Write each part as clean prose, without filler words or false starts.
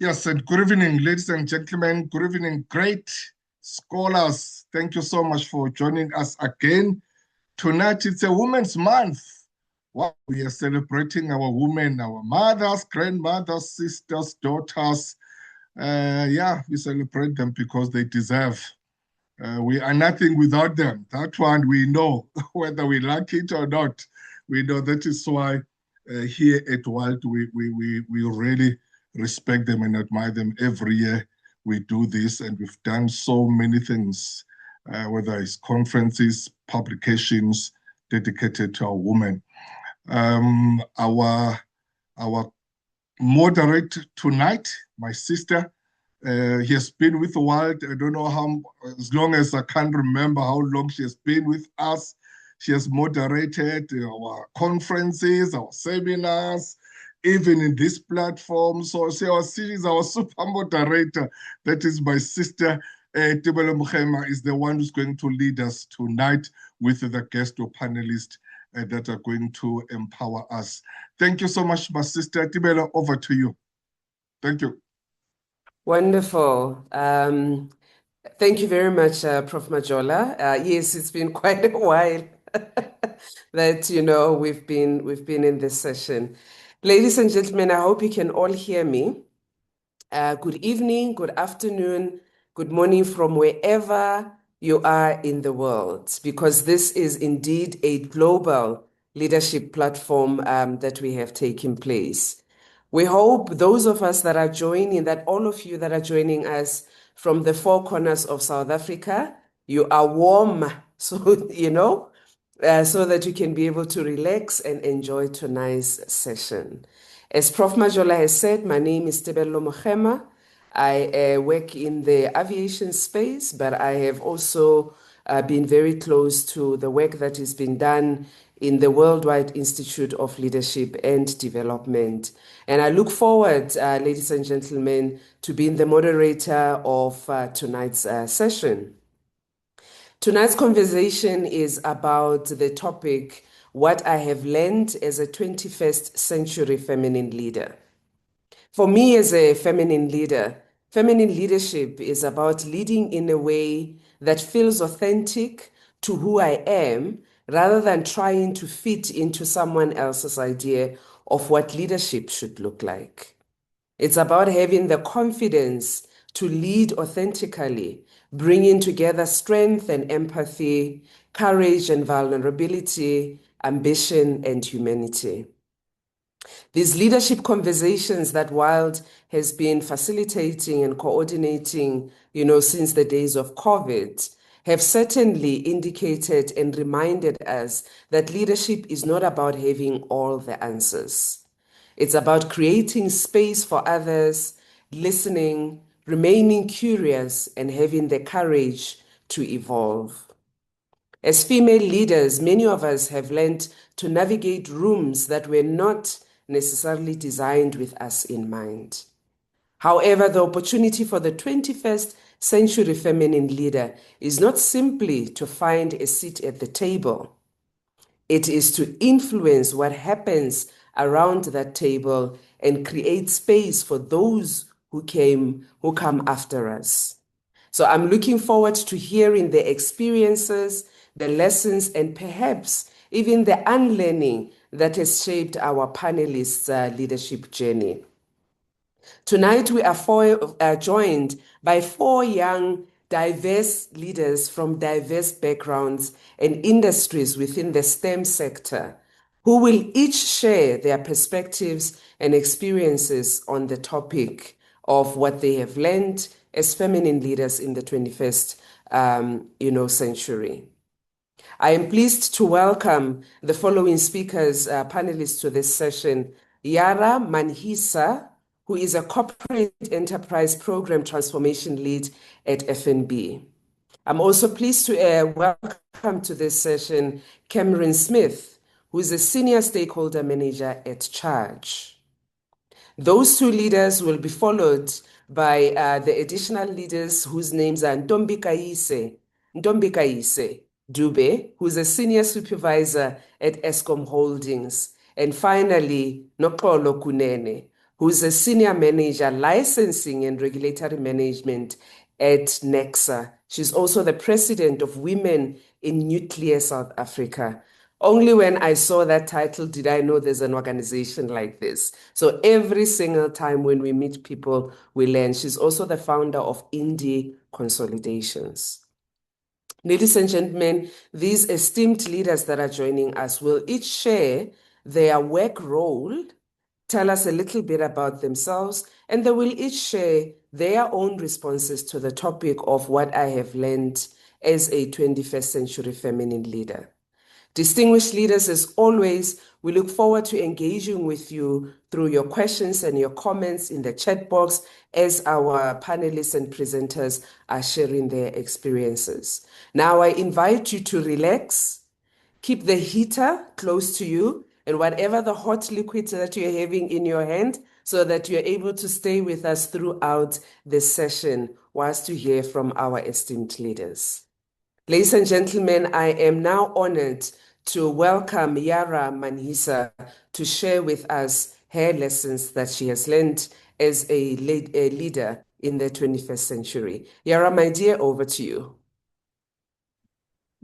Yes, and good evening, ladies and gentlemen. Good evening, great scholars. Thank you so much for joining us again. Tonight, it's a Women's Month. Wow, we are celebrating our women, our mothers, grandmothers, sisters, daughters. We celebrate them because they deserve. We are nothing without them. That one we know, whether we like it or not. We know that is why here at Wild we really respect them and admire them every year. We do this, and we've done so many things, whether it's conferences, publications dedicated to our women. Our moderator tonight, my sister, he has been with the world. I don't know how, as long as I can't remember how long she has been with us. She has moderated our conferences, our seminars, even in this platform. So she's our super moderator. That is my sister, Tebelo Muhema, is the one who's going to lead us tonight with the guest or panelists that are going to empower us. Thank you so much, my sister. Tebelo, over to you. Thank you. Wonderful. Thank you very much, Prof. Majola. Yes, it's been quite a while that we've been in this session. Ladies and gentlemen, I hope you can all hear me. Good evening, good afternoon, good morning from wherever you are in the world, because this is indeed a global leadership platform that we have taken place. We hope those of us that are joining, that all of you that are joining us from the four corners of South Africa, you are warm, so so that you can be able to relax and enjoy tonight's session. As Prof. Majola has said, my name is Tebelo Muhema. I work in the aviation space, but I have also been very close to the work that is being done in the Worldwide Institute of Leadership and Development. And I look forward, ladies and gentlemen, to being the moderator of tonight's session. Tonight's conversation is about the topic, what I have learned as a 21st century feminine leader. For me as a feminine leader, feminine leadership is about leading in a way that feels authentic to who I am, rather than trying to fit into someone else's idea of what leadership should look like. It's about having the confidence to lead authentically, bringing together strength and empathy, courage and vulnerability, ambition and humanity. These leadership conversations that Wild has been facilitating and coordinating, since the days of COVID, have certainly indicated and reminded us that leadership is not about having all the answers. It's about creating space for others, listening, remaining curious, and having the courage to evolve. As female leaders, many of us have learned to navigate rooms that were not necessarily designed with us in mind. However, the opportunity for the 21st century feminine leader is not simply to find a seat at the table. It is to influence what happens around that table and create space for those who come after us. So I'm looking forward to hearing the experiences, the lessons, and perhaps even the unlearning that has shaped our panelists' leadership journey. Tonight, we are joined by four young, diverse leaders from diverse backgrounds and industries within the STEM sector, who will each share their perspectives and experiences on the topic of what they have learned as feminine leaders in the 21st century. I am pleased to welcome the following speakers, panelists to this session. Yara Manhisa, who is a corporate enterprise program transformation lead at FNB. I'm also pleased to welcome to this session Cameron Smith, who is a senior stakeholder manager at Charge. Those two leaders will be followed by the additional leaders whose names are Ntombi Dube, who's a senior supervisor at Eskom Holdings, and finally Noxolo Kunene, who's a senior manager, licensing and regulatory management at NECSA. She's also the president of Women in Nuclear South Africa. Only when I saw that title did I know there's an organization like this. So every single time when we meet people, we learn. She's also the founder of Indie Consolidations. Ladies and gentlemen, these esteemed leaders that are joining us will each share their work role, tell us a little bit about themselves, and they will each share their own responses to the topic of what I have learned as a 21st century feminine leader. Distinguished leaders, as always, we look forward to engaging with you through your questions and your comments in the chat box as our panelists and presenters are sharing their experiences. Now, I invite you to relax, keep the heater close to you, and whatever the hot liquid that you're having in your hand, so that you're able to stay with us throughout this session whilst you hear from our esteemed leaders. Ladies and gentlemen, I am now honored to welcome Yara Manhisa to share with us her lessons that she has learned as a leader in the 21st century. Yara, my dear, over to you.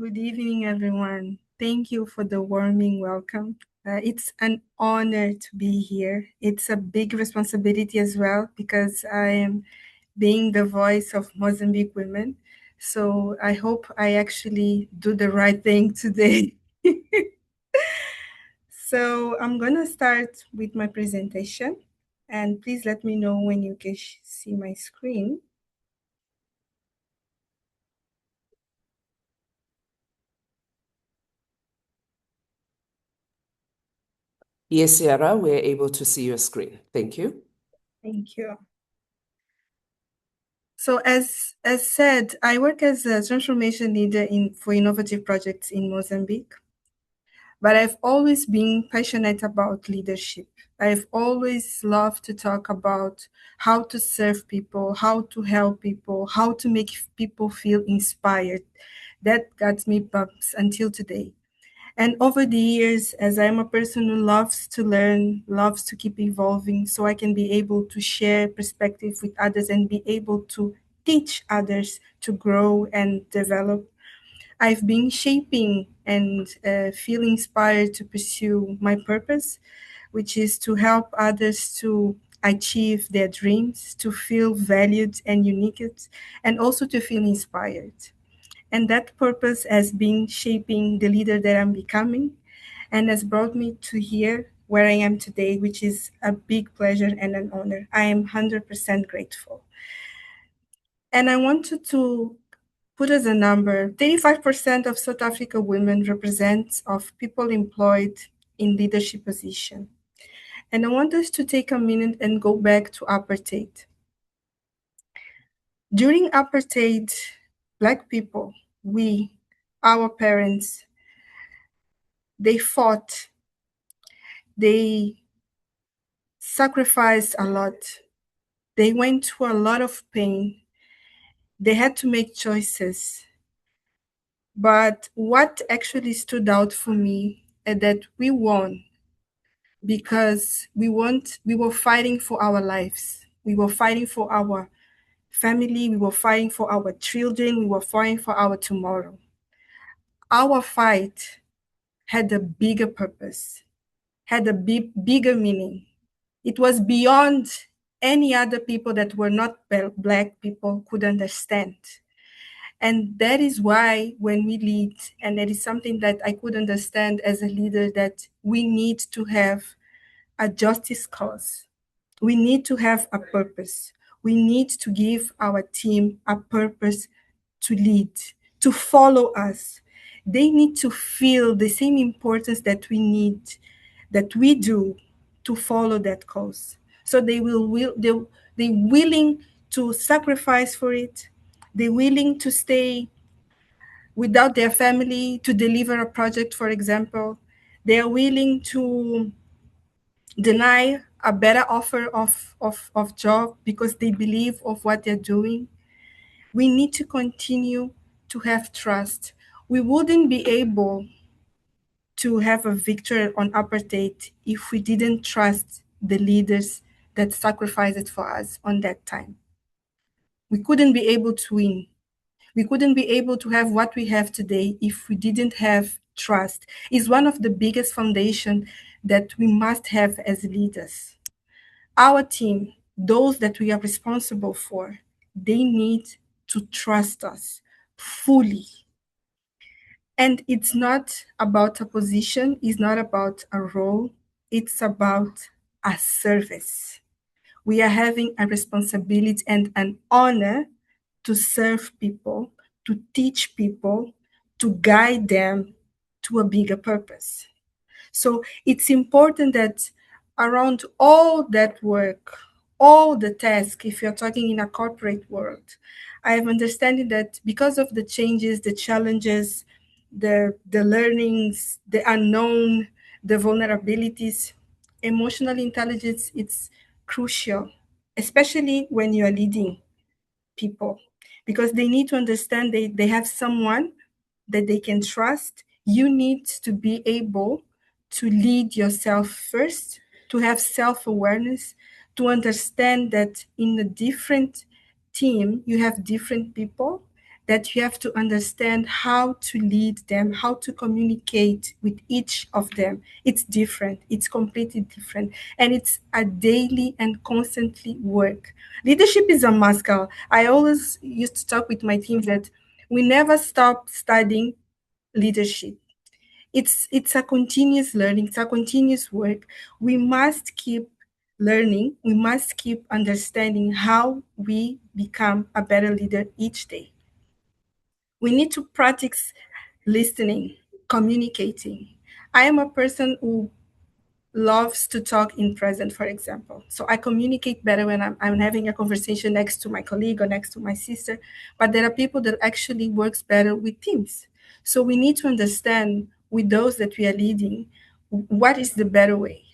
Good evening, everyone. Thank you for the warming welcome. It's an honor to be here. It's a big responsibility as well because I am being the voice of Mozambique women. So I hope I actually do the right thing today. So I'm going to start with my presentation. And please let me know when you can see my screen. Yes, Yara, we're able to see your screen. Thank you. Thank you. So as said, I work as a transformation leader for innovative projects in Mozambique. But I've always been passionate about leadership. I've always loved to talk about how to serve people, how to help people, how to make people feel inspired. That got me bumps until today. And over the years, as I'm a person who loves to learn, loves to keep evolving, so I can be able to share perspective with others and be able to teach others to grow and develop, I've been shaping and feel inspired to pursue my purpose, which is to help others to achieve their dreams, to feel valued and unique, and also to feel inspired. And that purpose has been shaping the leader that I'm becoming and has brought me to here where I am today, which is a big pleasure and an honor. I am 100% grateful. And I wanted to put as a number, 35% of South Africa women represent of people employed in leadership position. And I want us to take a minute and go back to apartheid. During apartheid, Black people, our parents, they fought, they sacrificed a lot. They went through a lot of pain. They had to make choices. But what actually stood out for me is that we won because we were fighting for our lives. We were fighting for our family. We were fighting for our children. We were fighting for our tomorrow. Our fight had a bigger purpose, had a bigger meaning. It was beyond any other people that were not Black people could understand. And that is why when we lead, and that is something that I could understand as a leader, that we need to have a justice cause. We need to have a purpose. We need to give our team a purpose to lead, to follow us. They need to feel the same importance that we do to follow that cause. So they're willing to sacrifice for it. They're willing to stay without their family to deliver a project, for example. They are willing to deny a better offer of job because they believe of what they're doing. We need to continue to have trust. We wouldn't be able to have a victory on apartheid if we didn't trust the leaders that sacrificed for us on that time. We couldn't be able to win. We couldn't be able to have what we have today if we didn't have trust. It's one of the biggest foundations that we must have as leaders. Our team, those that we are responsible for, they need to trust us fully. And it's not about a position, it's not about a role, it's about a service. We are having a responsibility and an honor to serve people, to teach people, to guide them to a bigger purpose. So it's important that around all that work, all the tasks, if you're talking in a corporate world, I have understanding that because of the changes, the challenges, the learnings, the unknown, the vulnerabilities, emotional intelligence, it's crucial, especially when you are leading people, because they need to understand they have someone that they can trust. You need to be able to lead yourself first, to have self-awareness, to understand that in a different team, you have different people, that you have to understand how to lead them, how to communicate with each of them. It's different, it's completely different. And it's a daily and constantly work. Leadership is a muscle. I always used to talk with my team that we never stop studying leadership. It's a continuous learning, it's a continuous work. We must keep learning, we must keep understanding how we become a better leader each day. We need to practice listening, communicating. I am a person who loves to talk in present, for example. So I communicate better when I'm having a conversation next to my colleague or next to my sister. But there are people that actually works better with teams. So we need to understand with those that we are leading, what is the better way.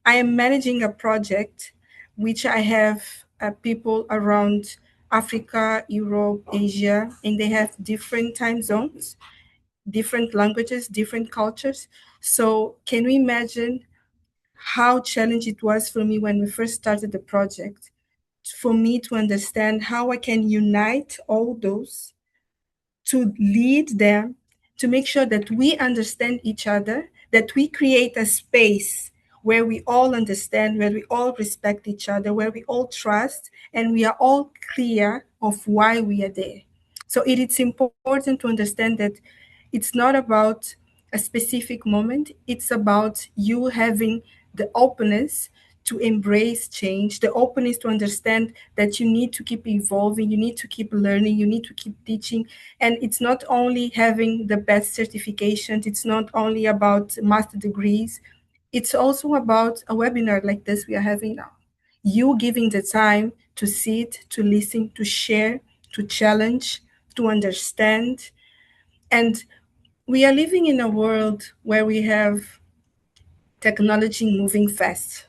I am managing a project which I have people around Africa, Europe, Asia, and they have different time zones, different languages, different cultures. So can we imagine how challenging it was for me when we first started the project, for me to understand how I can unite all those, to lead them, to make sure that we understand each other, that we create a space where we all understand, where we all respect each other, where we all trust, and we are all clear of why we are there. So it is important to understand that it's not about a specific moment, it's about you having the openness to embrace change, the openness to understand that you need to keep evolving, you need to keep learning, you need to keep teaching. And it's not only having the best certifications, it's not only about master degrees, it's also about a webinar like this we are having now. You giving the time to sit, to listen, to share, to challenge, to understand. And we are living in a world where we have technology moving fast,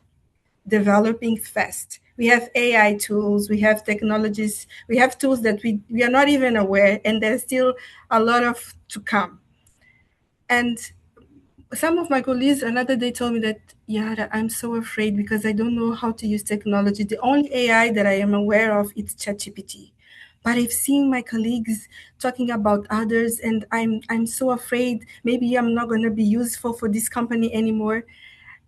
developing fast. We have AI tools, we have technologies, we have tools that we are not even aware, and there's still a lot of to come. And some of my colleagues another day told me that, Yara, I'm so afraid because I don't know how to use technology. The only AI that I am aware of is ChatGPT. But I've seen my colleagues talking about others, and I'm so afraid maybe I'm not going to be useful for this company anymore.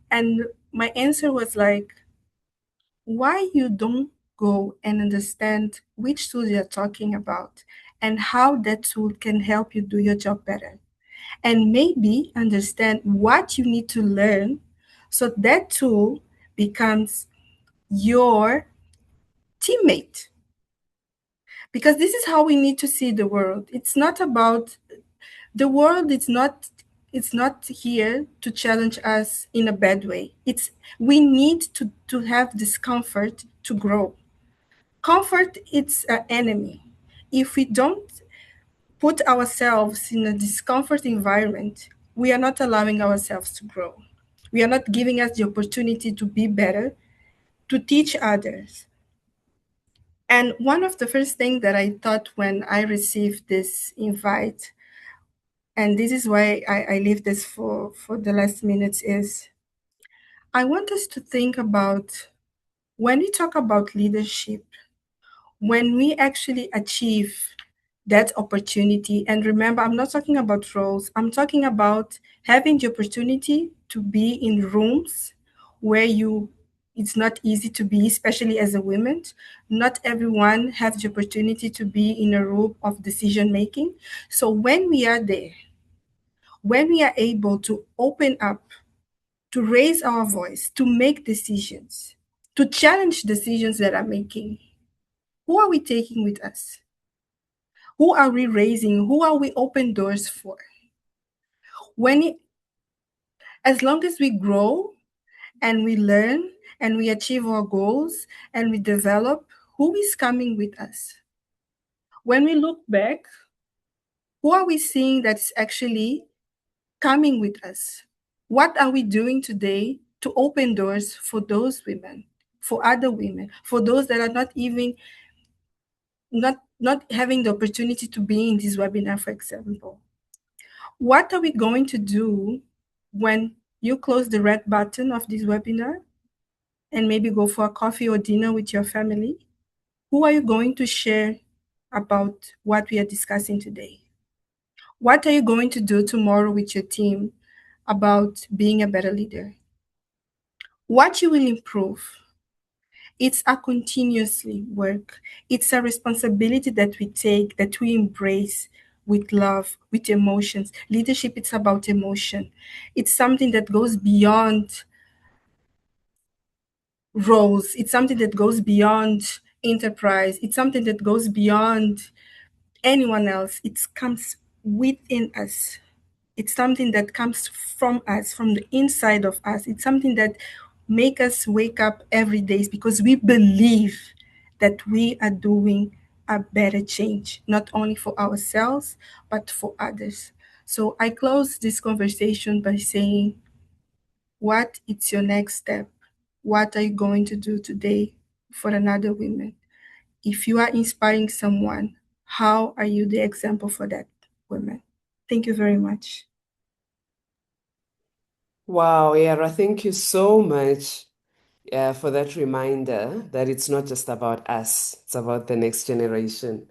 And my answer was like, why you don't go and understand which tool you're talking about and how that tool can help you do your job better, and maybe understand what you need to learn so that tool becomes your teammate. Because this is how we need to see the world. It's not about the world, it's not here to challenge us in a bad way. It's we need to have discomfort to grow. Comfort, it's an enemy. If we don't put ourselves in a discomfort environment, we are not allowing ourselves to grow. We are not giving us the opportunity to be better, to teach others. And one of the first things that I thought when I received this invite, and this is why I leave this for the last minutes, is I want us to think about When we talk about leadership, when we actually achieve that opportunity, and remember, I'm not talking about roles, I'm talking about having the opportunity to be in rooms where it's not easy to be, especially as a woman. Not everyone has the opportunity to be in a room of decision making. So when we are there, when we are able to open up, to raise our voice, to make decisions, to challenge decisions that are making, who are we taking with us? Who are we raising? Who are we open doors for? As long as we grow and we learn and we achieve our goals and we develop, who is coming with us? When we look back, who are we seeing that's actually coming with us? What are we doing today to open doors for those women, for other women, for those that are not having the opportunity to be in this webinar, for example? What are we going to do when you close the red button of this webinar and maybe go for a coffee or dinner with your family? Who are you going to share about what we are discussing today? What are you going to do tomorrow with your team about being a better leader? What you will improve? It's a continuously work. It's a responsibility that we take, that we embrace with love, with emotions. Leadership, it's about emotion. It's something that goes beyond roles. It's something that goes beyond enterprise. It's something that goes beyond anyone else. It comes within us. It's something that comes from us, from the inside of us. It's something that make us wake up every day because we believe that we are doing a better change, not only for ourselves, but for others. So I close this conversation by saying, what is your next step? What are you going to do today for another woman? If you are inspiring someone, how are you the example for that woman? Thank you very much. Wow, Yara, thank you so much for that reminder that it's not just about us, it's about the next generation.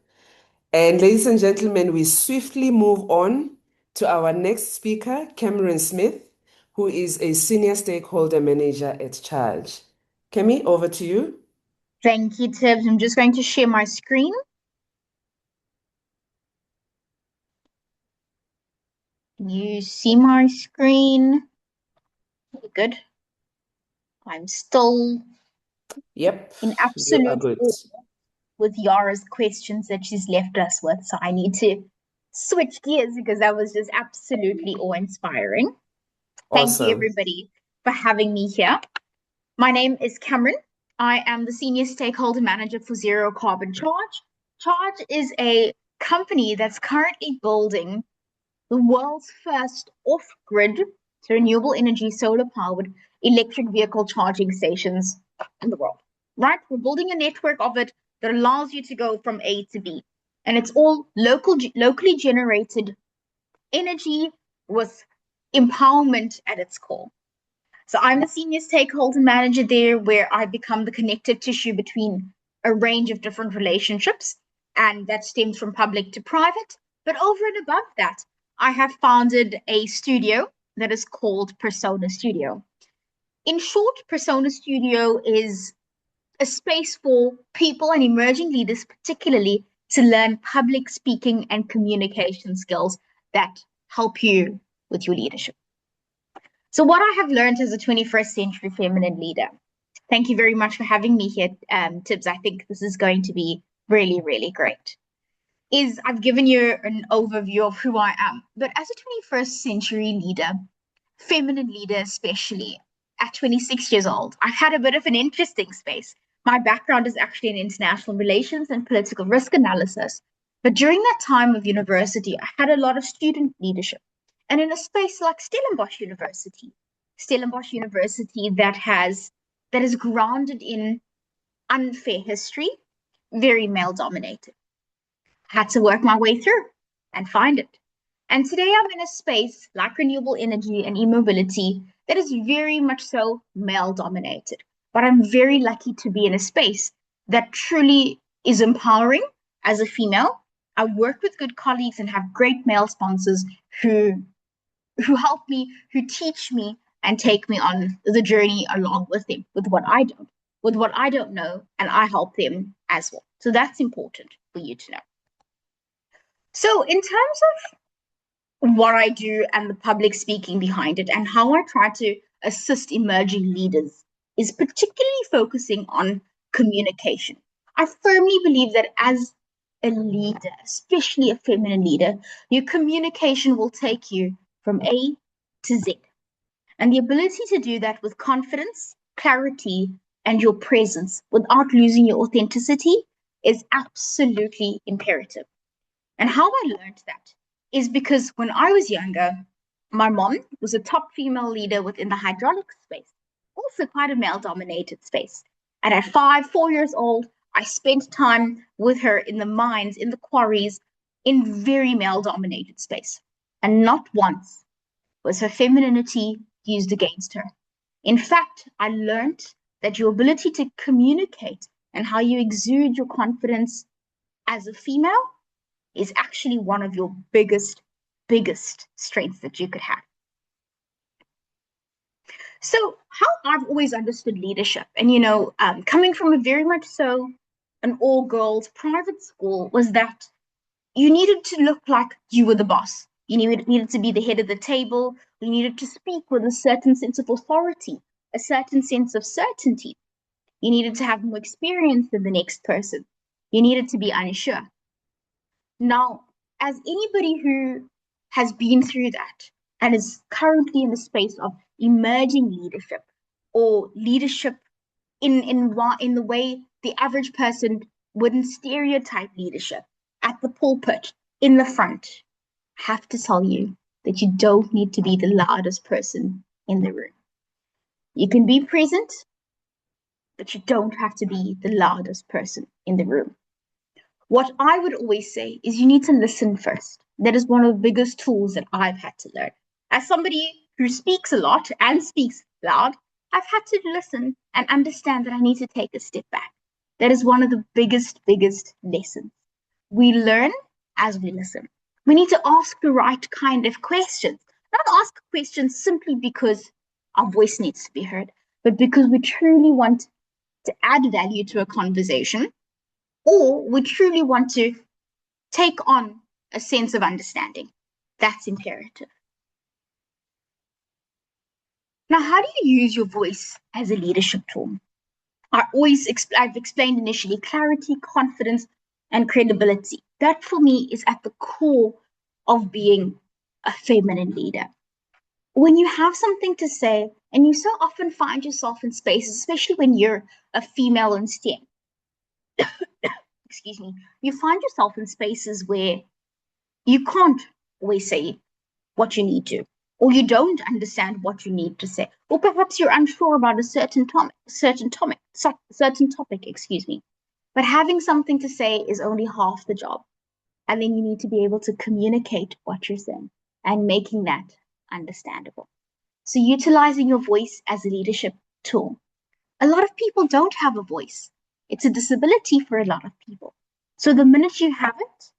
And ladies and gentlemen, we swiftly move on to our next speaker, Cameron Smith, who is a senior stakeholder manager at Charge. Kemi, over to you. Thank you, Tibbs. I'm just going to share my screen. Can you see my screen? Good. I'm still Yep, in you are absolute good. awe with Yara's questions that she's left us with. So I need to switch gears because that was just absolutely awe-inspiring. Thank you, Awesome. everybody, for having me here. My name is Cameron. I am the Senior Stakeholder Manager for Zero Carbon Charge. Charge is a company that's currently building the world's first off-grid, so renewable energy, solar-powered electric vehicle charging stations in the world. Right? We're building a network of it that allows you to go from A to B. And it's all locally generated energy with empowerment at its core. So I'm a senior stakeholder manager there, where I become the connective tissue between a range of different relationships, and that stems from public to private. But over and above that, I have founded a studio that is called Persona Studio. In short, Persona Studio is a space for people and emerging leaders, particularly, to learn public speaking and communication skills that help you with your leadership. So what I have learned as a 21st century feminine leader, thank you very much for having me here, Tibbs. I think this is going to be really, really great, is I've given you an overview of who I am. But as a 21st century leader, feminine leader especially, at 26 years old, I've had a bit of an interesting space. My background is actually in international relations and political risk analysis. But during that time of university, I had a lot of student leadership. And in a space like Stellenbosch University that is grounded in unfair history, very male dominated. Had to work my way through and find it. And today I'm in a space like renewable energy and e-mobility that is very much so male dominated. but I'm very lucky to be in a space that truly is empowering as a female. I work with good colleagues and have great male sponsors who help me, who teach me and take me on the journey along with them, with what I don't know, and I help them as well. So that's important for you to know. So in terms of what I do and the public speaking behind it and how I try to assist emerging leaders is particularly focusing on communication. I firmly believe that as a leader, especially a feminine leader, your communication will take you from A to Z. And the ability to do that with confidence, clarity, and your presence without losing your authenticity is absolutely imperative. And how I learned that is because when I was younger, my mom was a top female leader within the hydraulics space, also quite a male-dominated space. And at 4 years old, I spent time with her in the mines, in the quarries, in very male-dominated space. And not once was her femininity used against her. In fact, I learned that your ability to communicate and how you exude your confidence as a female is actually one of your biggest strengths that you could have. So how I've always understood leadership, and coming from a very much so an all-girls private school, was that you needed to look like you were the boss. You needed to be the head of the table. You needed to speak with a certain sense of authority, a certain sense of certainty. You needed to have more experience than the next person. You needed to be unsure. Now, as anybody who has been through that and is currently in the space of emerging leadership or leadership in the way the average person wouldn't stereotype leadership at the pulpit, in the front, I have to tell you that you don't need to be the loudest person in the room. You can be present, but you don't have to be the loudest person in the room. What I would always say is you need to listen first. That is one of the biggest tools that I've had to learn. As somebody who speaks a lot and speaks loud, I've had to listen and understand that I need to take a step back. That is one of the biggest lessons. We learn as we listen. We need to ask the right kind of questions. Not ask questions simply because our voice needs to be heard, but because we truly want to add value to a conversation, or we truly want to take on a sense of understanding. That's imperative. Now, how do you use your voice as a leadership tool? I've explained initially clarity, confidence, and credibility. That for me is at the core of being a feminine leader. When you have something to say, and you so often find yourself in spaces, especially when you're a female in STEM, excuse me, you find yourself in spaces where you can't always say what you need to, or you don't understand what you need to say, or perhaps you're unsure about a certain topic, excuse me. But having something to say is only half the job. And then you need to be able to communicate what you're saying and making that understandable. So utilizing your voice as a leadership tool. A lot of people don't have a voice. It's a disability for a lot of people. So the minute you have it,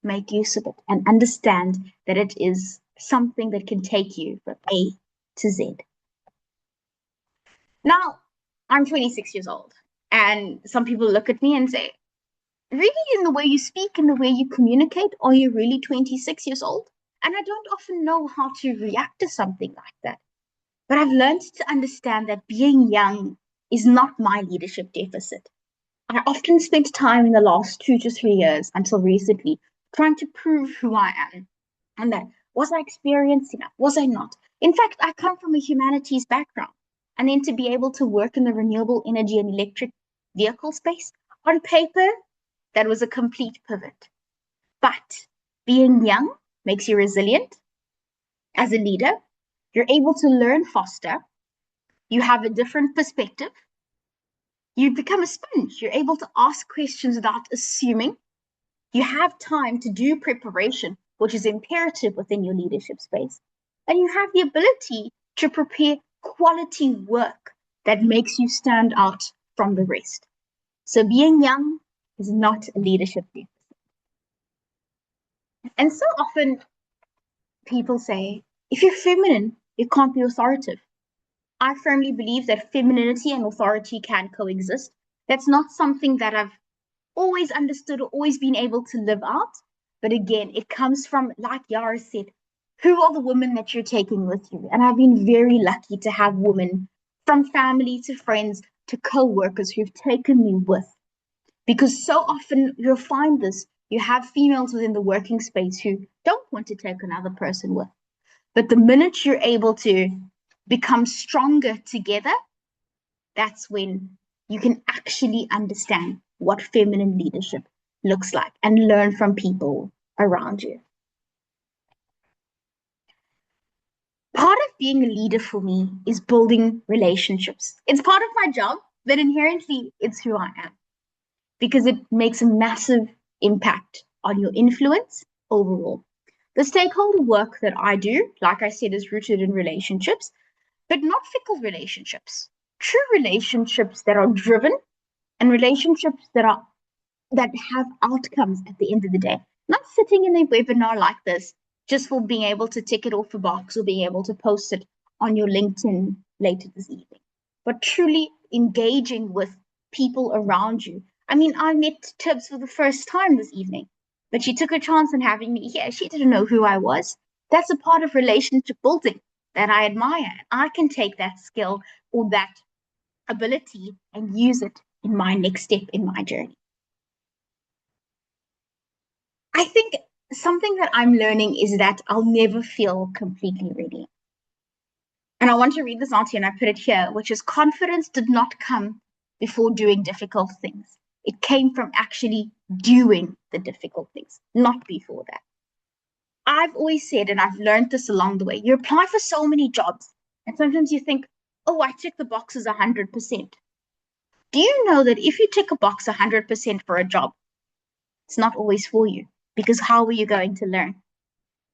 make use of it and understand that it is something that can take you from A to Z. Now, I'm 26 years old, and some people look at me and say, really, in the way you speak and the way you communicate, are you really 26 years old? And I don't often know how to react to something like that. But I've learned to understand that being young is not my leadership deficit. I often spent time in the last 2 to 3 years until recently trying to prove who I am. And that, was I experienced enough? Was I not? In fact, I come from a humanities background. And then to be able to work in the renewable energy and electric vehicle space, on paper, that was a complete pivot. But being young makes you resilient. As a leader, you're able to learn faster. You have a different perspective. You become a sponge. You're able to ask questions without assuming. You have time to do preparation, which is imperative within your leadership space. And you have the ability to prepare quality work that makes you stand out from the rest. So being young is not a leadership deficit. And so often people say, if you're feminine, you can't be authoritative. I firmly believe that femininity and authority can coexist. That's not something that I've always understood or always been able to live out. But again, it comes from, like Yara said, who are the women that you're taking with you? And I've been very lucky to have women from family to friends to co-workers who've taken me with. Because so often you'll find this, you have females within the working space who don't want to take another person with. But the minute you're able to become stronger together, that's when you can actually understand what feminine leadership looks like and learn from people around you. Part of being a leader for me is building relationships. It's part of my job, but inherently it's who I am because it makes a massive impact on your influence overall. The stakeholder work that I do, like I said, is rooted in relationships, but not fickle relationships. True relationships that are driven and relationships that have outcomes at the end of the day. Not sitting in a webinar like this just for being able to tick it off a box or being able to post it on your LinkedIn later this evening, but truly engaging with people around you. I mean, I met Tibbs for the first time this evening, but she took a chance on having me here. She didn't know who I was. That's a part of relationship building that I admire. I can take that skill or that ability and use it in my next step in my journey. I think something that I'm learning is that I'll never feel completely ready. And I want to read this out here, and I put it here, which is confidence did not come before doing difficult things. It came from actually doing the difficult things, not before that. I've always said, and I've learned this along the way, you apply for so many jobs, and sometimes you think, oh, I tick the boxes 100%. Do you know that if you tick a box 100% for a job, it's not always for you? Because how are you going to learn?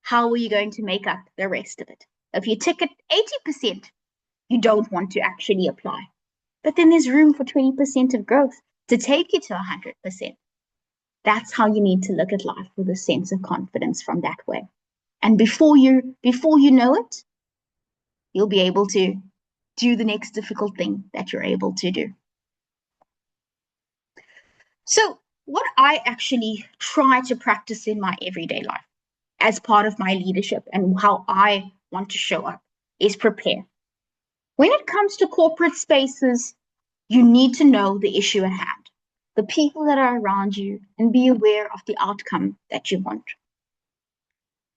How are you going to make up the rest of it? If you tick it 80%, you don't want to actually apply. But then there's room for 20% of growth to take you to 100%. That's how you need to look at life, with a sense of confidence from that way. And before you know it, you'll be able to do the next difficult thing that you're able to do. So what I actually try to practice in my everyday life as part of my leadership and how I want to show up is prepare. When it comes to corporate spaces, you need to know the issue at hand, the people that are around you, and be aware of the outcome that you want.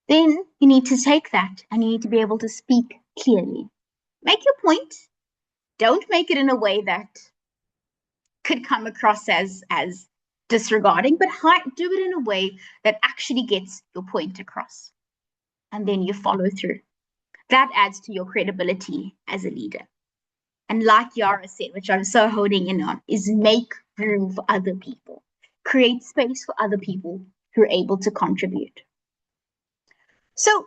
Then you need to take that and you need to be able to speak clearly. Make your point. Don't make it in a way that could come across as disregarding, but do it in a way that actually gets your point across. And then you follow through. That adds to your credibility as a leader. And like Yara said, which I'm so honing in on, is make room for other people. Create space for other people who are able to contribute. So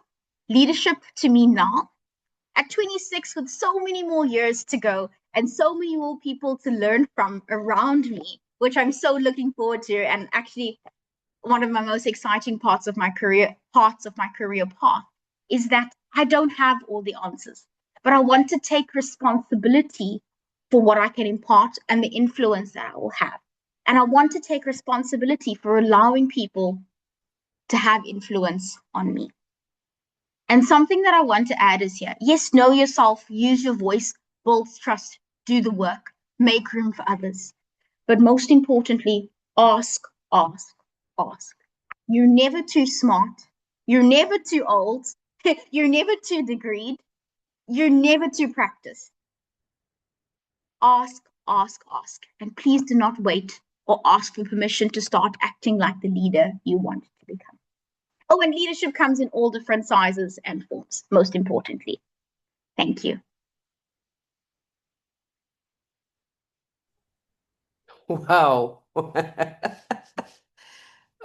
leadership to me now, at 26 with so many more years to go and so many more people to learn from around me, which I'm so looking forward to, and actually one of my most exciting parts of my career path is that I don't have all the answers, but I want to take responsibility for what I can impart and the influence that I will have. And I want to take responsibility for allowing people to have influence on me. And something that I want to add is here. Yes, know yourself, use your voice, build trust, do the work, make room for others. But most importantly, ask, ask, ask. You're never too smart. You're never too old. You're never too degreed. You're never too practiced. Ask, ask, ask. And please do not wait or ask for permission to start acting like the leader you want to become. Oh, and leadership comes in all different sizes and forms, most importantly. Thank you. Wow.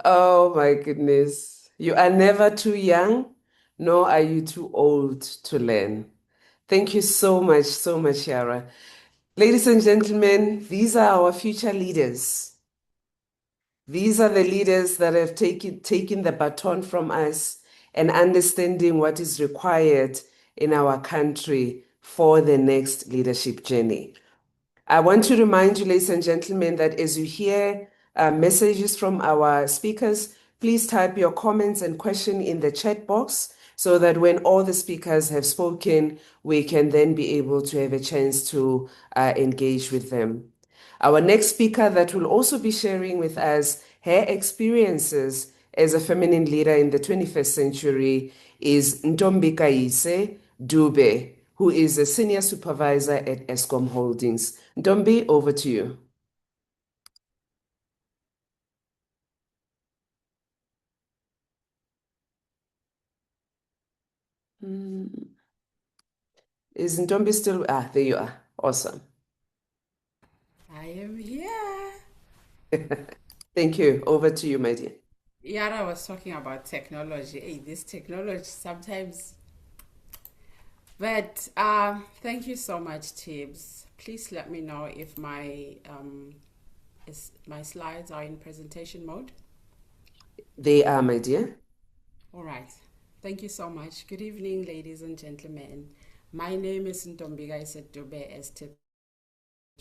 Oh my goodness. You are never too young, nor are you too old to learn. Thank you so much, Yara. Ladies and gentlemen, these are our future leaders. These are the leaders that have taken the baton from us and understanding what is required in our country for the next leadership journey. I want to remind you, ladies and gentlemen, that as you hear messages from our speakers, please type your comments and question in the chat box so that when all the speakers have spoken, we can then be able to have a chance to engage with them. Our next speaker that will also be sharing with us her experiences as a feminine leader in the 21st century is Ntombi Dube, who is a senior supervisor at Eskom Holdings. Ntombi, over to you. Is Ntombi still? There you are. Awesome. I am here. Thank you. Over to you, my dear. Yara was talking about technology. Hey, this technology sometimes. But thank you so much, Tibbs. Please let me know if my slides are in presentation mode. They are, my dear. All right. Thank you so much. Good evening, ladies and gentlemen. My name is Ntombi Dube, as Tibbs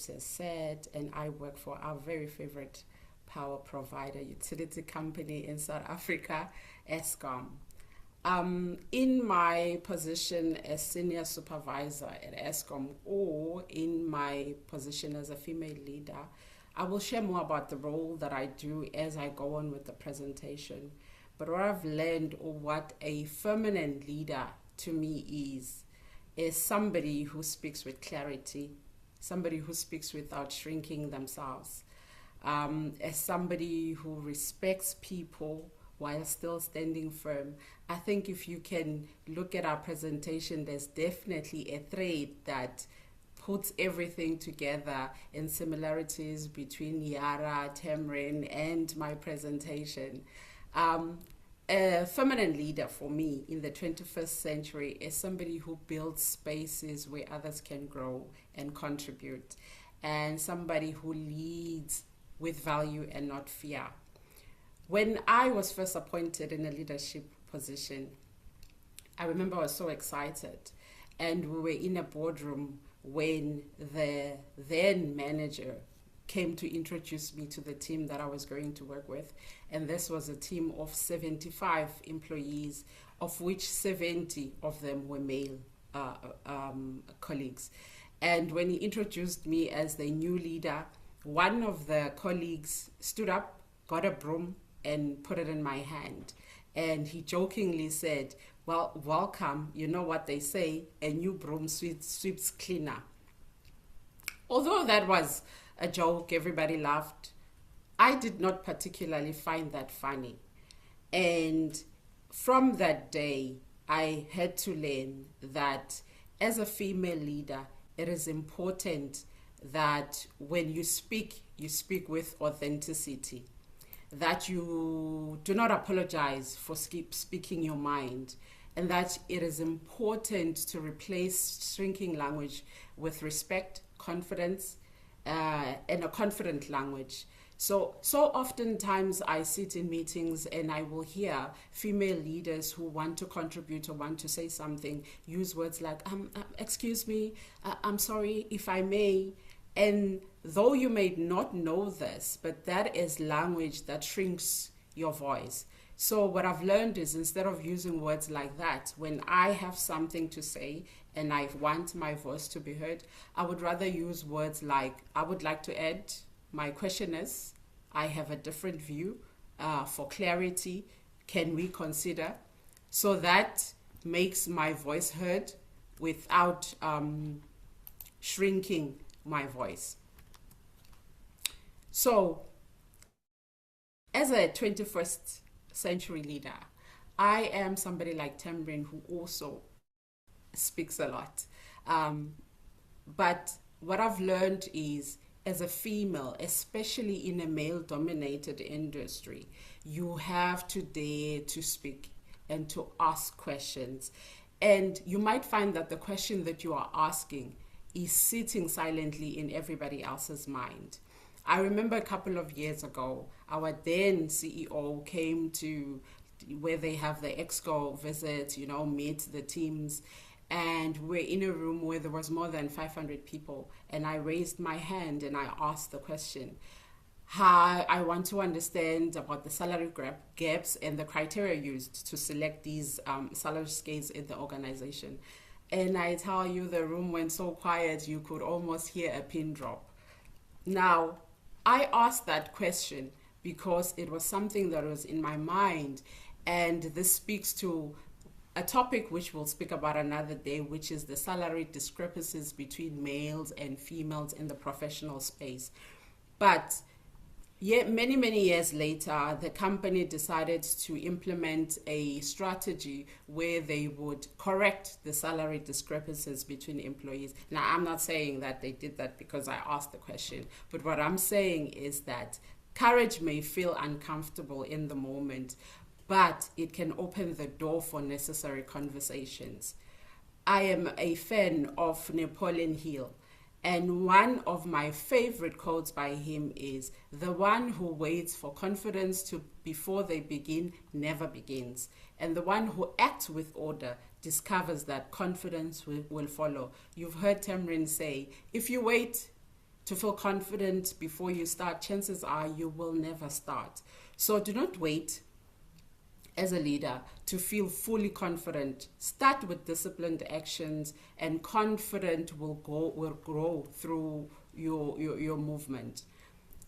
has said, and I work for our very favorite power provider, utility company in South Africa, Eskom. In my position as senior supervisor at Eskom, or in my position as a female leader, I will share more about the role that I do as I go on with the presentation. But what I've learned, or what a feminine leader to me is somebody who speaks with clarity, somebody who speaks without shrinking themselves, as somebody who respects people while still standing firm. I think if you can look at our presentation, there's definitely a thread that puts everything together in similarities between Yara, Tamrin, and my presentation. A feminine leader for me in the 21st century is somebody who builds spaces where others can grow and contribute, and somebody who leads with value and not fear. When I was first appointed in a leadership position, I remember I was so excited, and we were in a boardroom when the then manager came to introduce me to the team that I was going to work with. And this was a team of 75 employees, of which 70 of them were male colleagues. And when he introduced me as the new leader, one of the colleagues stood up, got a broom, and put it in my hand. And he jokingly said, "Well, welcome. You know what they say, a new broom sweeps cleaner." Although that was a joke, everybody laughed, I did not particularly find that funny. And from that day, I had to learn that as a female leader, it is important that when you speak with authenticity, that you do not apologize for speaking your mind, and that it is important to replace shrinking language with respect, confidence, and a confident language. So oftentimes I sit in meetings and I will hear female leaders who want to contribute or want to say something use words like, excuse me, I'm sorry, if I may. And though you may not know this, but that is language that shrinks your voice. So what I've learned is, instead of using words like that, when I have something to say and I want my voice to be heard, I would rather use words like, I would like to add, my question is, I have a different view, for clarity, can we consider? So that makes my voice heard without shrinking my voice. So as a 21st century leader, I am somebody like Tamrin who also speaks a lot. But what I've learned is, as a female, especially in a male-dominated industry, you have to dare to speak and to ask questions. And you might find that the question that you are asking is sitting silently in everybody else's mind. I remember a couple of years ago, our then CEO came to where they have the exco visit, meet the teams. And we're in a room where there was more than 500 people. And I raised my hand and I asked the question, how I want to understand about the salary gaps and the criteria used to select these salary scales in the organization. And I tell you, the room went so quiet, you could almost hear a pin drop. Now, I asked that question because it was something that was in my mind. And this speaks to a topic which we'll speak about another day, which is the salary discrepancies between males and females in the professional space. But yet, many years later, the company decided to implement a strategy where they would correct the salary discrepancies between employees. Now, I'm not saying that they did that because I asked the question, but what I'm saying is that courage may feel uncomfortable in the moment, but it can open the door for necessary conversations. I am a fan of Napoleon Hill. And one of my favorite quotes by him is, "The one who waits for confidence to before they begin never begins. And the one who acts with order discovers that confidence will follow." You've heard Tamrin say, if you wait to feel confident before you start, chances are you will never start. So do not wait as a leader to feel fully confident. Start with disciplined actions, and confidence will grow through your movement.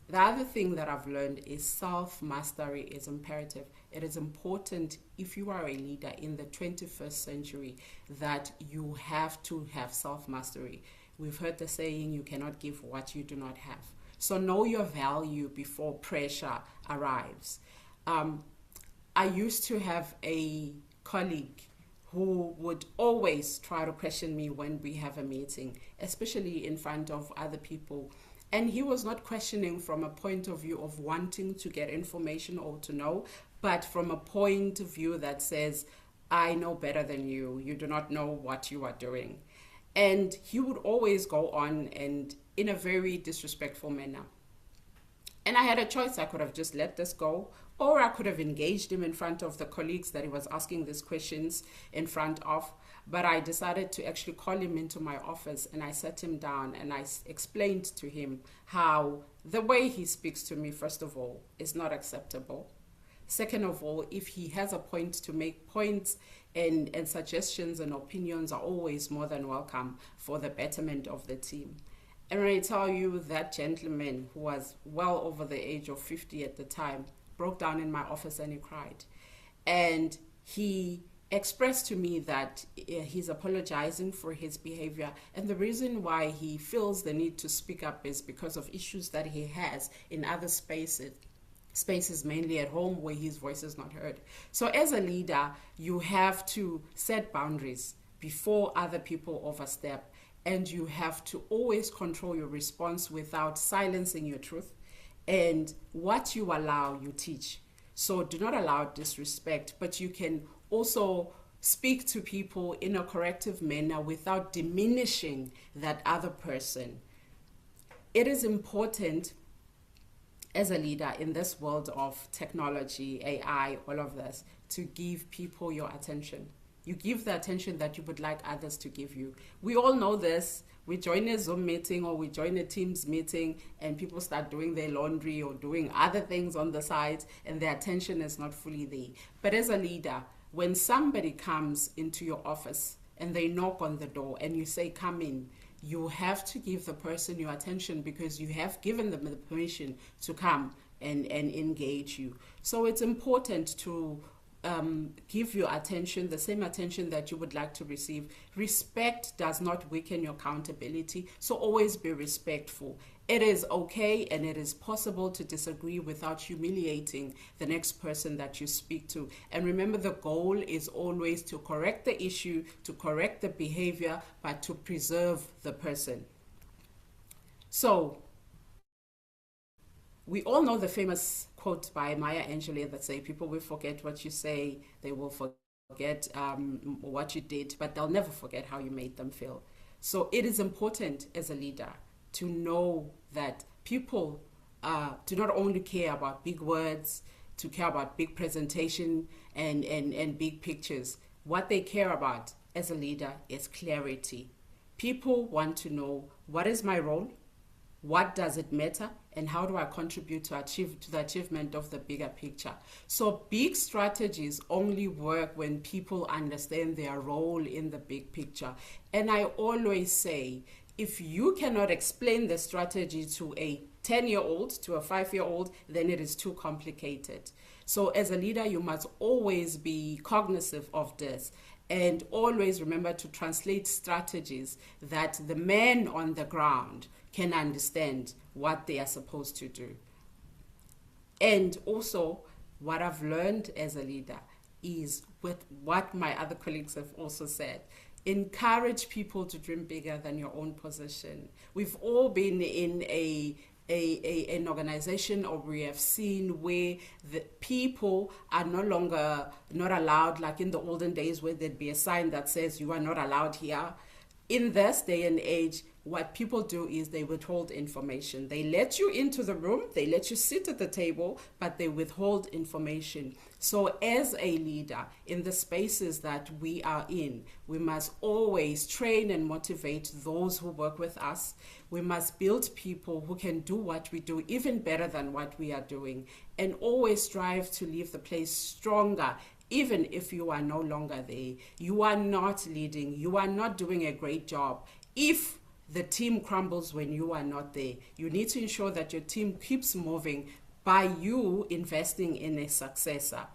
The other thing that I've learned is self-mastery is imperative. It is important, if you are a leader in the 21st century, that you have to have self-mastery. We've heard the saying, you cannot give what you do not have. So know your value before pressure arrives. I used to have a colleague who would always try to question me when we have a meeting, especially in front of other people. And he was not questioning from a point of view of wanting to get information or to know, but from a point of view that says, I know better than you. You do not know what you are doing. And he would always go on, and in a very disrespectful manner. And I had a choice. I could have just let this go, or I could have engaged him in front of the colleagues that he was asking these questions in front of. But I decided to actually call him into my office, and I sat him down and I explained to him how the way he speaks to me, first of all, is not acceptable. Second of all, if he has a point to make, points and suggestions and opinions are always more than welcome for the betterment of the team. And when I tell you, that gentleman, who was well over the age of 50 at the time, broke down in my office and he cried. And he expressed to me that he's apologizing for his behavior. And the reason why he feels the need to speak up is because of issues that he has in other spaces, mainly at home, where his voice is not heard. So as a leader, you have to set boundaries before other people overstep. And you have to always control your response without silencing your truth. And what you allow, you teach. So do not allow disrespect, but you can also speak to people in a corrective manner without diminishing that other person. It is important as a leader in this world of technology, AI, all of this, to give people your attention. You give the attention that you would like others to give you. We all know this. We join a Zoom meeting or we join a Teams meeting and people start doing their laundry or doing other things on the side and their attention is not fully there. But as a leader, when somebody comes into your office and they knock on the door and you say, come in, you have to give the person your attention because you have given them the permission to come and engage you. So it's important to give your attention, the same attention that you would like to receive. Respect does not weaken your accountability, so always be respectful. It is okay and it is possible to disagree without humiliating the next person that you speak to. And remember, the goal is always to correct the issue, to correct the behavior, but to preserve the person. So, we all know the famous quote by Maya Angelou that say, people will forget what you say, they will forget what you did, but they'll never forget how you made them feel. So it is important as a leader to know that people do not only care about big words, to care about big presentation and big pictures. What they care about as a leader is clarity. People want to know, what is my role? What does it matter? And how do I contribute to the achievement of the bigger picture? So big strategies only work when people understand their role in the big picture. And I always say, if you cannot explain the strategy to a 10-year-old, to a 5-year-old, then it is too complicated. So as a leader, you must always be cognizant of this and always remember to translate strategies that the men on the ground can understand what they are supposed to do. And also, what I've learned as a leader is with what my other colleagues have also said. Encourage people to dream bigger than your own position. We've all been in an organization, or we have seen where the people are no longer not allowed, like in the olden days where there'd be a sign that says you are not allowed here. In this day and age, what people do is they withhold information. They let you into the room, they let you sit at the table, but they withhold information. So as a leader in the spaces that we are in, we must always train and motivate those who work with us. We must build people who can do what we do even better than what we are doing, and always strive to leave the place stronger. Even if you are no longer there, you are not leading, you are not doing a great job. If the team crumbles when you are not there, you need to ensure that your team keeps moving by you investing in a successor.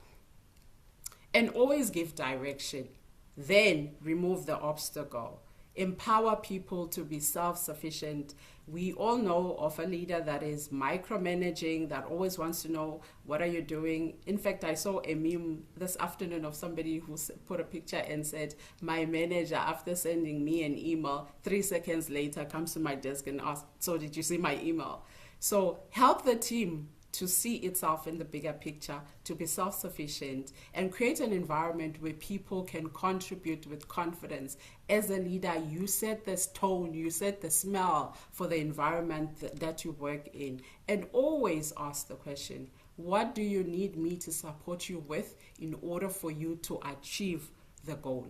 And always give direction. Then remove the obstacle. Empower people to be self-sufficient. We all know of a leader that is micromanaging, that always wants to know, what are you doing? In fact, I saw a meme this afternoon of somebody who put a picture and said, my manager, after sending me an email, 3 seconds later comes to my desk and asks, so did you see my email? So help the team to see itself in the bigger picture, to be self-sufficient, and create an environment where people can contribute with confidence. As a leader, you set this tone, you set the smell for the environment that you work in. And always ask the question, what do you need me to support you with in order for you to achieve the goal?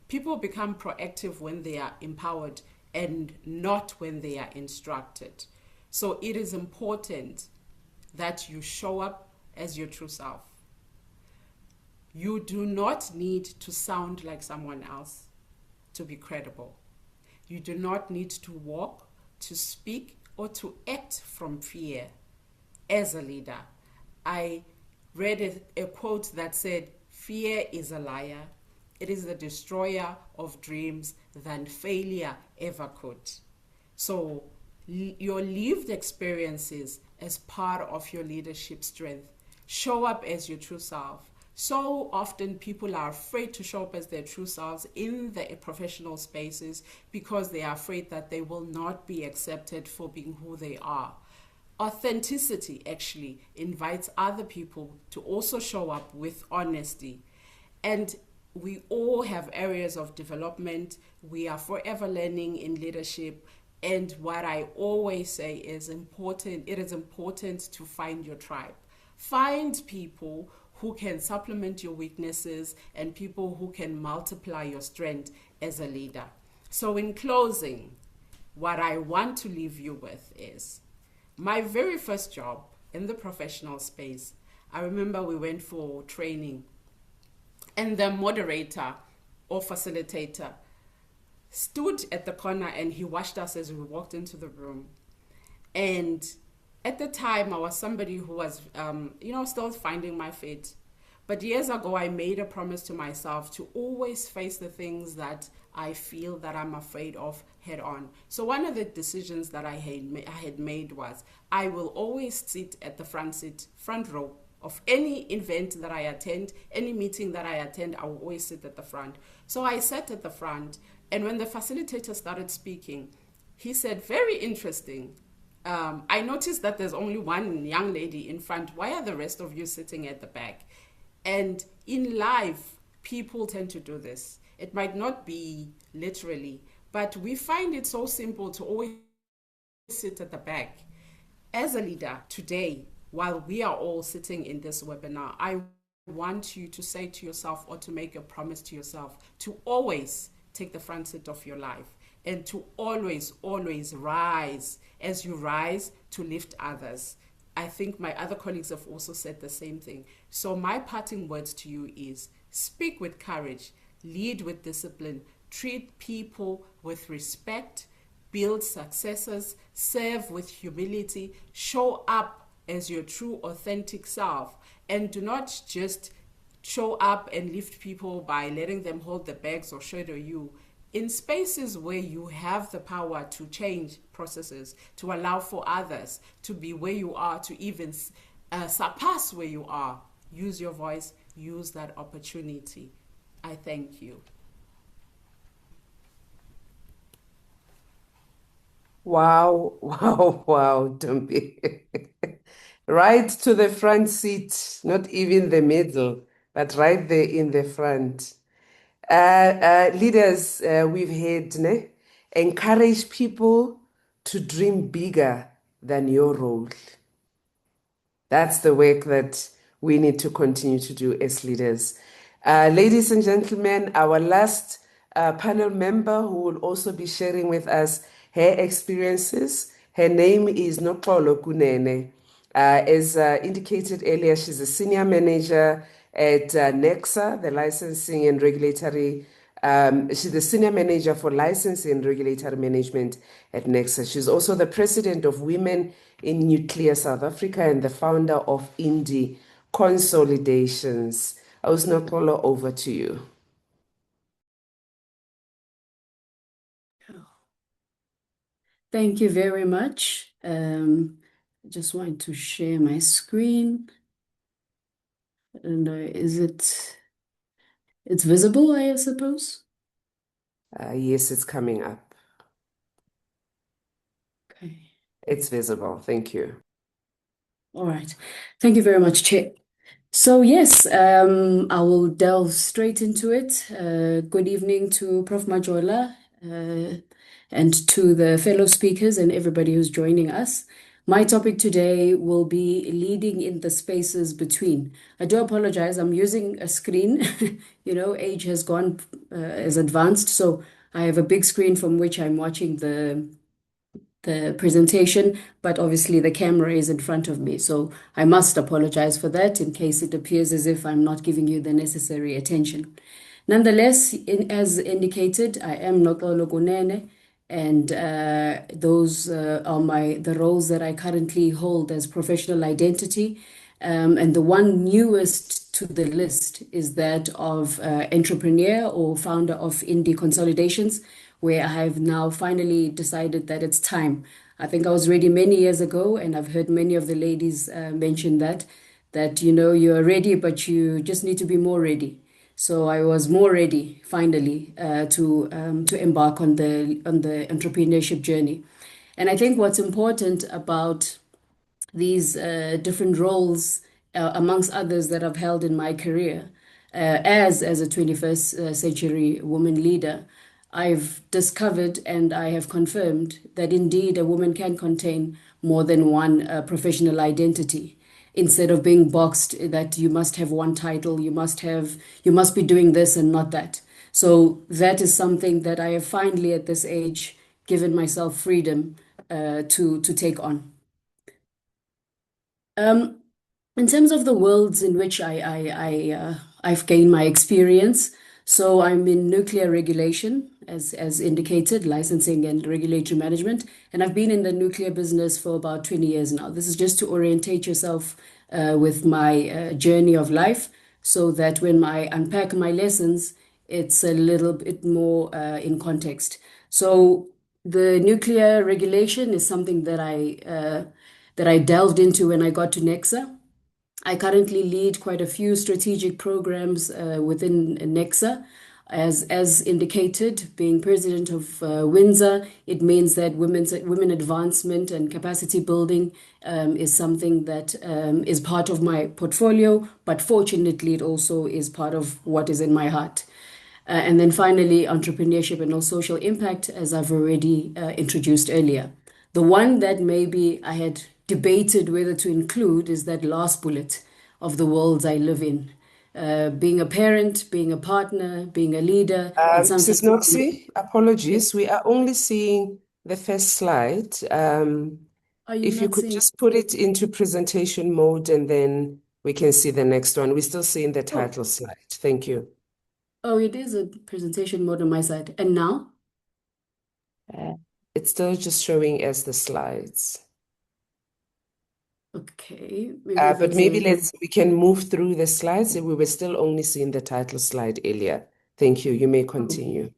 People become proactive when they are empowered and not when they are instructed. So it is important that you show up as your true self. You do not need to sound like someone else to be credible. You do not need to walk, to speak, or to act from fear as a leader. I read a quote that said, fear is a liar. It is the destroyer of dreams than failure ever could. So your lived experiences as part of your leadership strength. Show up as your true self. So often people are afraid to show up as their true selves in the professional spaces because they are afraid that they will not be accepted for being who they are. Authenticity actually invites other people to also show up with honesty. And we all have areas of development. We are forever learning in leadership. And what I always say is it is important to find your tribe. Find people who can supplement your weaknesses and people who can multiply your strength as a leader. So in closing, what I want to leave you with is my very first job in the professional space. I remember we went for training and the moderator or facilitator stood at the corner and he watched us as we walked into the room. And at the time, I was somebody who was, still finding my feet. But years ago, I made a promise to myself to always face the things that I feel that I'm afraid of head on. So one of the decisions that I had made was I will always sit at the front row of any event that I attend, any meeting that I attend, I will always sit at the front. So I sat at the front. And when the facilitator started speaking, he said, very interesting. I noticed that there's only one young lady in front. Why are the rest of you sitting at the back? And in life, people tend to do this. It might not be literally, But we find it so simple to always sit at the back. As a leader today, while we are all sitting in this webinar, I want you to say to yourself, or to make a promise to yourself, to always take the front seat of your life, and to always, always rise. As you rise, to lift others. I think my other colleagues have also said the same thing. So my parting words to you is, speak with courage, lead with discipline, treat people with respect, build successes, serve with humility, show up as your true, authentic self, and do not just show up and lift people by letting them hold the bags or shadow you. In spaces where you have the power to change processes, to allow for others to be where you are, to even surpass where you are, use your voice, use that opportunity. I thank you. Wow, wow, wow, Ntombi. Right to the front seat, not even the middle, but right there in the front. Leaders, we've heard, ne? Encourage people to dream bigger than your role. That's the work that we need to continue to do as leaders. Ladies and gentlemen, our last panel member who will also be sharing with us her experiences, her name is Noxolo Kunene. As indicated earlier, she's a senior manager at NEXA, the licensing and regulatory. She's the senior manager for licensing and regulatory management at NEXA. She's also the president of Women in Nuclear South Africa and the founder of Indie Consolidations. Noxolo, over to you. Thank you very much. I just want to share my screen. And it's visible, I suppose? Yes, it's coming up. Okay. It's visible. Thank you. All right. Thank you very much, Chair. So yes, I will delve straight into it. Good evening to Prof. Majola and to the fellow speakers and everybody who's joining us. My topic today will be leading in the spaces between. I do apologize, I'm using a screen. You know, age has gone, as advanced, so I have a big screen from which I'm watching the presentation, but obviously the camera is in front of me. So I must apologize for that in case it appears as if I'm not giving you the necessary attention. Nonetheless, as indicated, I am Noxolo Kunene, and those are the roles that I currently hold as professional identity. And the one newest to the list is that of entrepreneur or founder of Indie Consolidations, where I have now finally decided that it's time. I think I was ready many years ago, and I've heard many of the ladies mention that you know, you're ready, but you just need to be more ready. So I was more ready finally to embark on the entrepreneurship journey. And I think what's important about these different roles, amongst others that I've held in my career, as a 21st century woman leader, I've discovered and I have confirmed that indeed a woman can contain more than one professional identity. Instead of being boxed that you must have one title, you must be doing this and not that. So that is something that I have finally at this age given myself freedom to take on. In terms of the worlds in which I've gained my experience, so I'm in nuclear regulation, as indicated, licensing and regulatory management, and I've been in the nuclear business for about 20 years now. This is just to orientate yourself with my journey of life, so that when I unpack my lessons, it's a little bit more in context. So the nuclear regulation is something that I delved into when I got to NEXA. I currently lead quite a few strategic programs within NEXA. As indicated, being president of Windsor, it means that women advancement and capacity building is something that is part of my portfolio, but fortunately, it also is part of what is in my heart. And then finally, entrepreneurship and social impact, as I've already introduced earlier. The one that maybe I had debated whether to include is that last bullet of the worlds I live in. Being a parent, being a partner, being a leader, and Mrs. sometimes... Noxie, apologies. We are only seeing the first slide. Are you If you not could seeing? just put it into presentation mode and then we can see the next one. We're still seeing the title slide. Thank you. Oh, it is a presentation mode on my side. And now? It's still just showing as the slides. Okay, maybe if But it's maybe we can move through the slides. We were still only seeing the title slide earlier. Thank you. You may continue.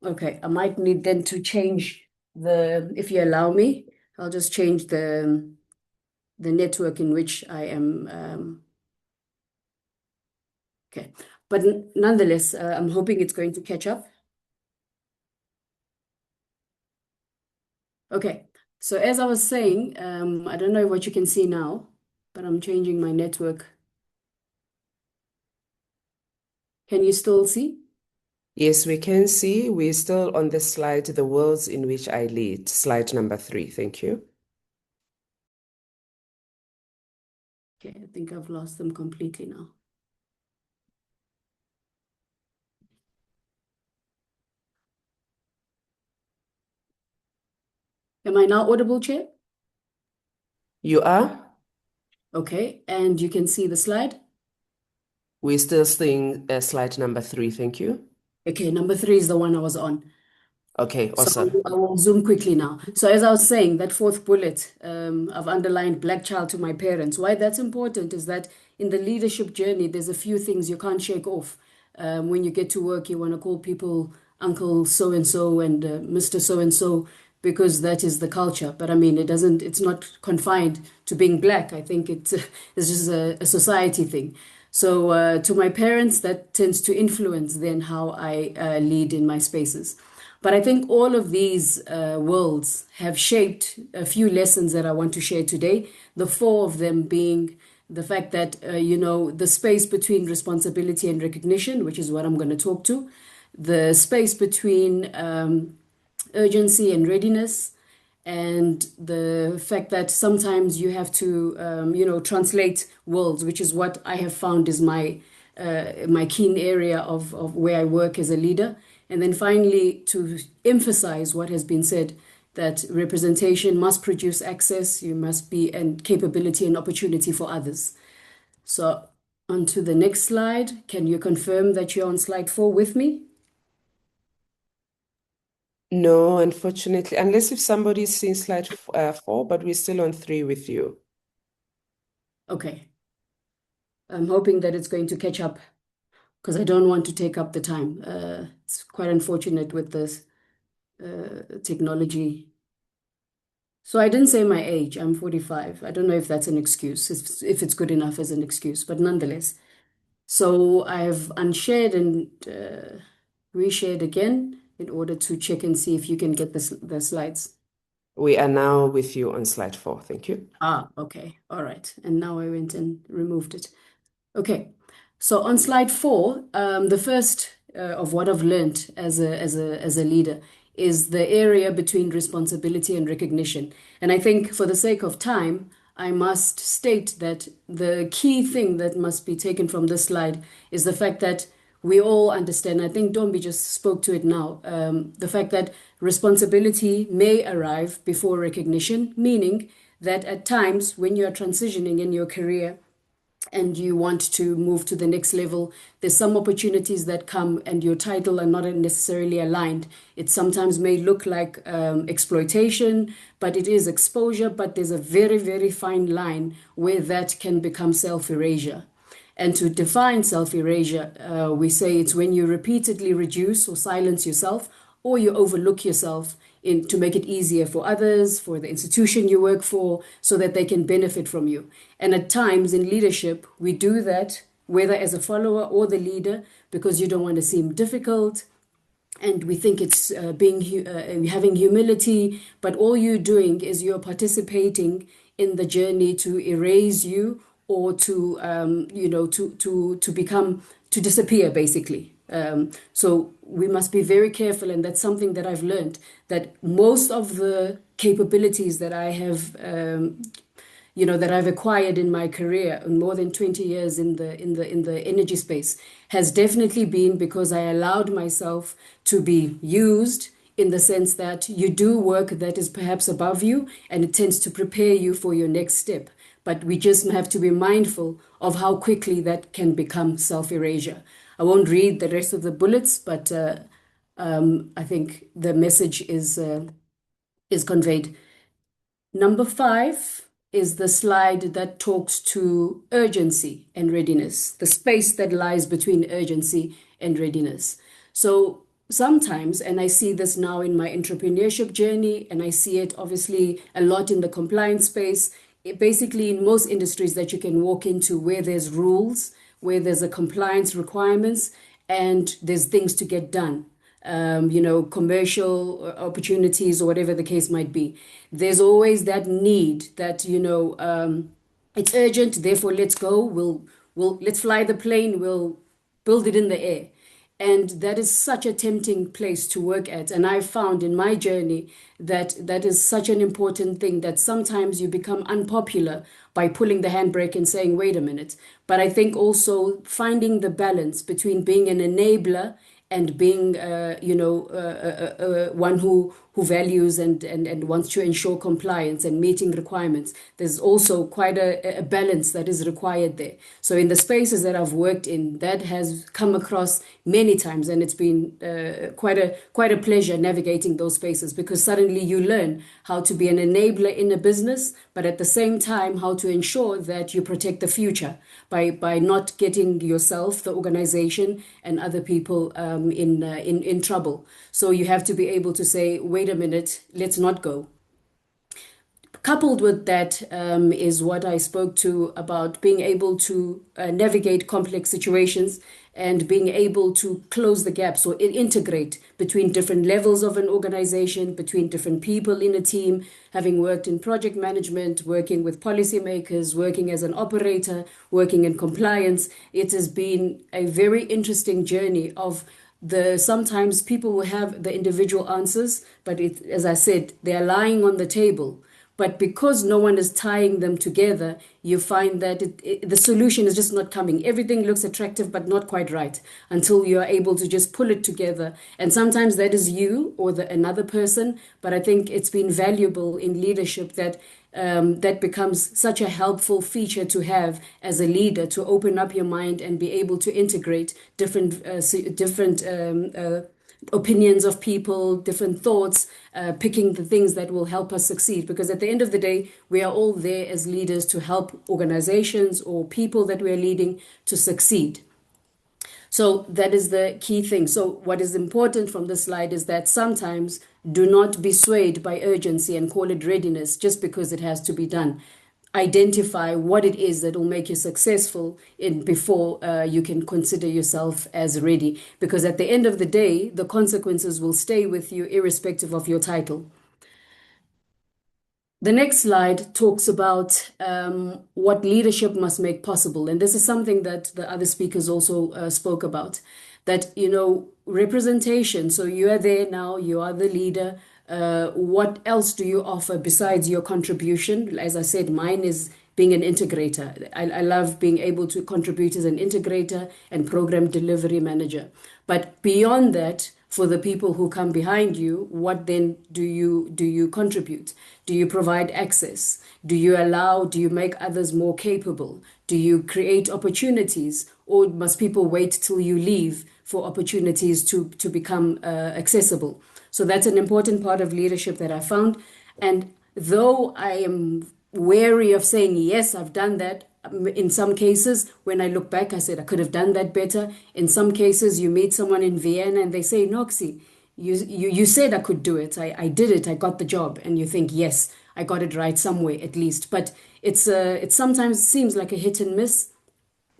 Okay, I might need then to change if you allow me, I'll just change the network in which I am. Okay, but nonetheless, I'm hoping it's going to catch up. Okay, so as I was saying, I don't know what you can see now, but I'm changing my network. Can you still see? Yes, we can see. We're still on the slide, The Worlds in Which I Lead, slide number 3. Thank you. Okay, I think I've lost them completely now. Am I now audible, Chair? You are? Okay, and you can see the slide? We're still seeing slide number 3. Thank you. Okay, number 3 is the one I was on. Okay, So awesome. I will zoom quickly now. So as I was saying, that fourth bullet, I've underlined black child to my parents. Why that's important is that in the leadership journey, there's a few things you can't shake off. When you get to work, you want to call people Uncle so-and-so and Mr. so-and-so because that is the culture. But I mean, it's not confined to being black. I think it's just a society thing. So to my parents, that tends to influence then how I lead in my spaces. But I think all of these worlds have shaped a few lessons that I want to share today. The 4 of them being the fact that, the space between responsibility and recognition, which is what I'm going to talk to, the space between urgency and readiness, and the fact that sometimes you have to, translate worlds, which is what I have found is my keen area of where I work as a leader. And then finally, to emphasize what has been said, that representation must produce access, you must be and capability and opportunity for others. So on to the next slide. Can you confirm that you're on slide 4 with me? No, unfortunately, unless if somebody's seen slide 4, but we're still on 3 with you. Okay. I'm hoping that it's going to catch up because I don't want to take up the time. It's quite unfortunate with this technology. So I didn't say my age. I'm 45. I don't know if that's an excuse, if it's good enough as an excuse, but nonetheless. So I've unshared and reshared again in order to check and see if you can get the slides. We are now with you on slide 4. Thank you. Okay. All right. And now I went and removed it. Okay. So on slide 4, the first of what I've learned as a leader is the area between responsibility and recognition. And I think for the sake of time, I must state that the key thing that must be taken from this slide is the fact that we all understand, I think Ntombi just spoke to it now, the fact that responsibility may arrive before recognition, meaning that at times when you are transitioning in your career, and you want to move to the next level, there's some opportunities that come and your title are not necessarily aligned. It sometimes may look like exploitation, but it is exposure, but there's a very, very fine line where that can become self-erasure. And to define self-erasure, we say it's when you repeatedly reduce or silence yourself, or you overlook yourself to make it easier for others, for the institution you work for, so that they can benefit from you. And at times in leadership, we do that, whether as a follower or the leader, because you don't want to seem difficult. And we think it's having humility, but all you're doing is you're participating in the journey to erase you or to disappear, basically. So we must be very careful, and that's something that I've learned, that most of the capabilities that I have that I've acquired in my career, in more than 20 years in the energy space, has definitely been because I allowed myself to be used, in the sense that you do work that is perhaps above you, and it tends to prepare you for your next step. But we just have to be mindful of how quickly that can become self-erasure. I won't read the rest of the bullets, but I think the message is conveyed. Number 5 is the slide that talks to urgency and readiness, the space that lies between urgency and readiness. So sometimes, and I see this now in my entrepreneurship journey, and I see it obviously a lot in the compliance space, basically in most industries that you can walk into, where there's rules, where there's a compliance requirements, and there's things to get done. Commercial opportunities or whatever the case might be. There's always that need that, it's urgent, therefore let's go. Let's fly the plane, we'll build it in the air. And that is such a tempting place to work at. And I found in my journey that that is such an important thing, that sometimes you become unpopular by pulling the handbrake and saying, wait a minute. But I think also finding the balance between being an enabler and being, one who values and wants to ensure compliance and meeting requirements. There's also quite a balance that is required there. So in the spaces that I've worked in, that has come across many times, and it's been quite a pleasure navigating those spaces, because suddenly you learn how to be an enabler in a business, but at the same time how to ensure that you protect the future by not getting yourself, the organization, and other people in trouble. So you have to be able to say, wait a minute, let's not go. Coupled with that is what I spoke to about being able to navigate complex situations and being able to close the gaps or integrate between different levels of an organization, between different people in a team, having worked in project management, working with policymakers, working as an operator, working in compliance. It has been a very interesting journey of sometimes people will have the individual answers, but as I said, they are lying on the table. But because no one is tying them together, you find that the solution is just not coming. Everything looks attractive, but not quite right, until you are able to just pull it together. And sometimes that is you or another person. But I think it's been valuable in leadership that that becomes such a helpful feature to have as a leader, to open up your mind and be able to integrate different opinions of people, different thoughts, picking the things that will help us succeed. Because at the end of the day, we are all there as leaders to help organizations or people that we're leading to succeed. So that is the key thing. So what is important from this slide is that sometimes do not be swayed by urgency and call it readiness just because it has to be done. Identify what it is that will make you successful before you can consider yourself as ready. Because at the end of the day, the consequences will stay with you irrespective of your title. The next slide talks about what leadership must make possible. And this is something that the other speakers also spoke about. That, representation. So you are there now, you are the leader. What else do you offer besides your contribution? As I said, mine is being an integrator. I love being able to contribute as an integrator and program delivery manager. But beyond that, for the people who come behind you, what then do you contribute? Do you provide access? Do you make others more capable? Do you create opportunities? Or must people wait till you leave for opportunities to become accessible? So that's an important part of leadership that I found. And though I am wary of saying, yes, I've done that, in some cases, when I look back, I said, I could have done that better. In some cases, you meet someone in Vienna and they say, Noxie, you said I could do it. I did it. I got the job. And you think, yes, I got it right somewhere at least. But it sometimes seems like a hit and miss.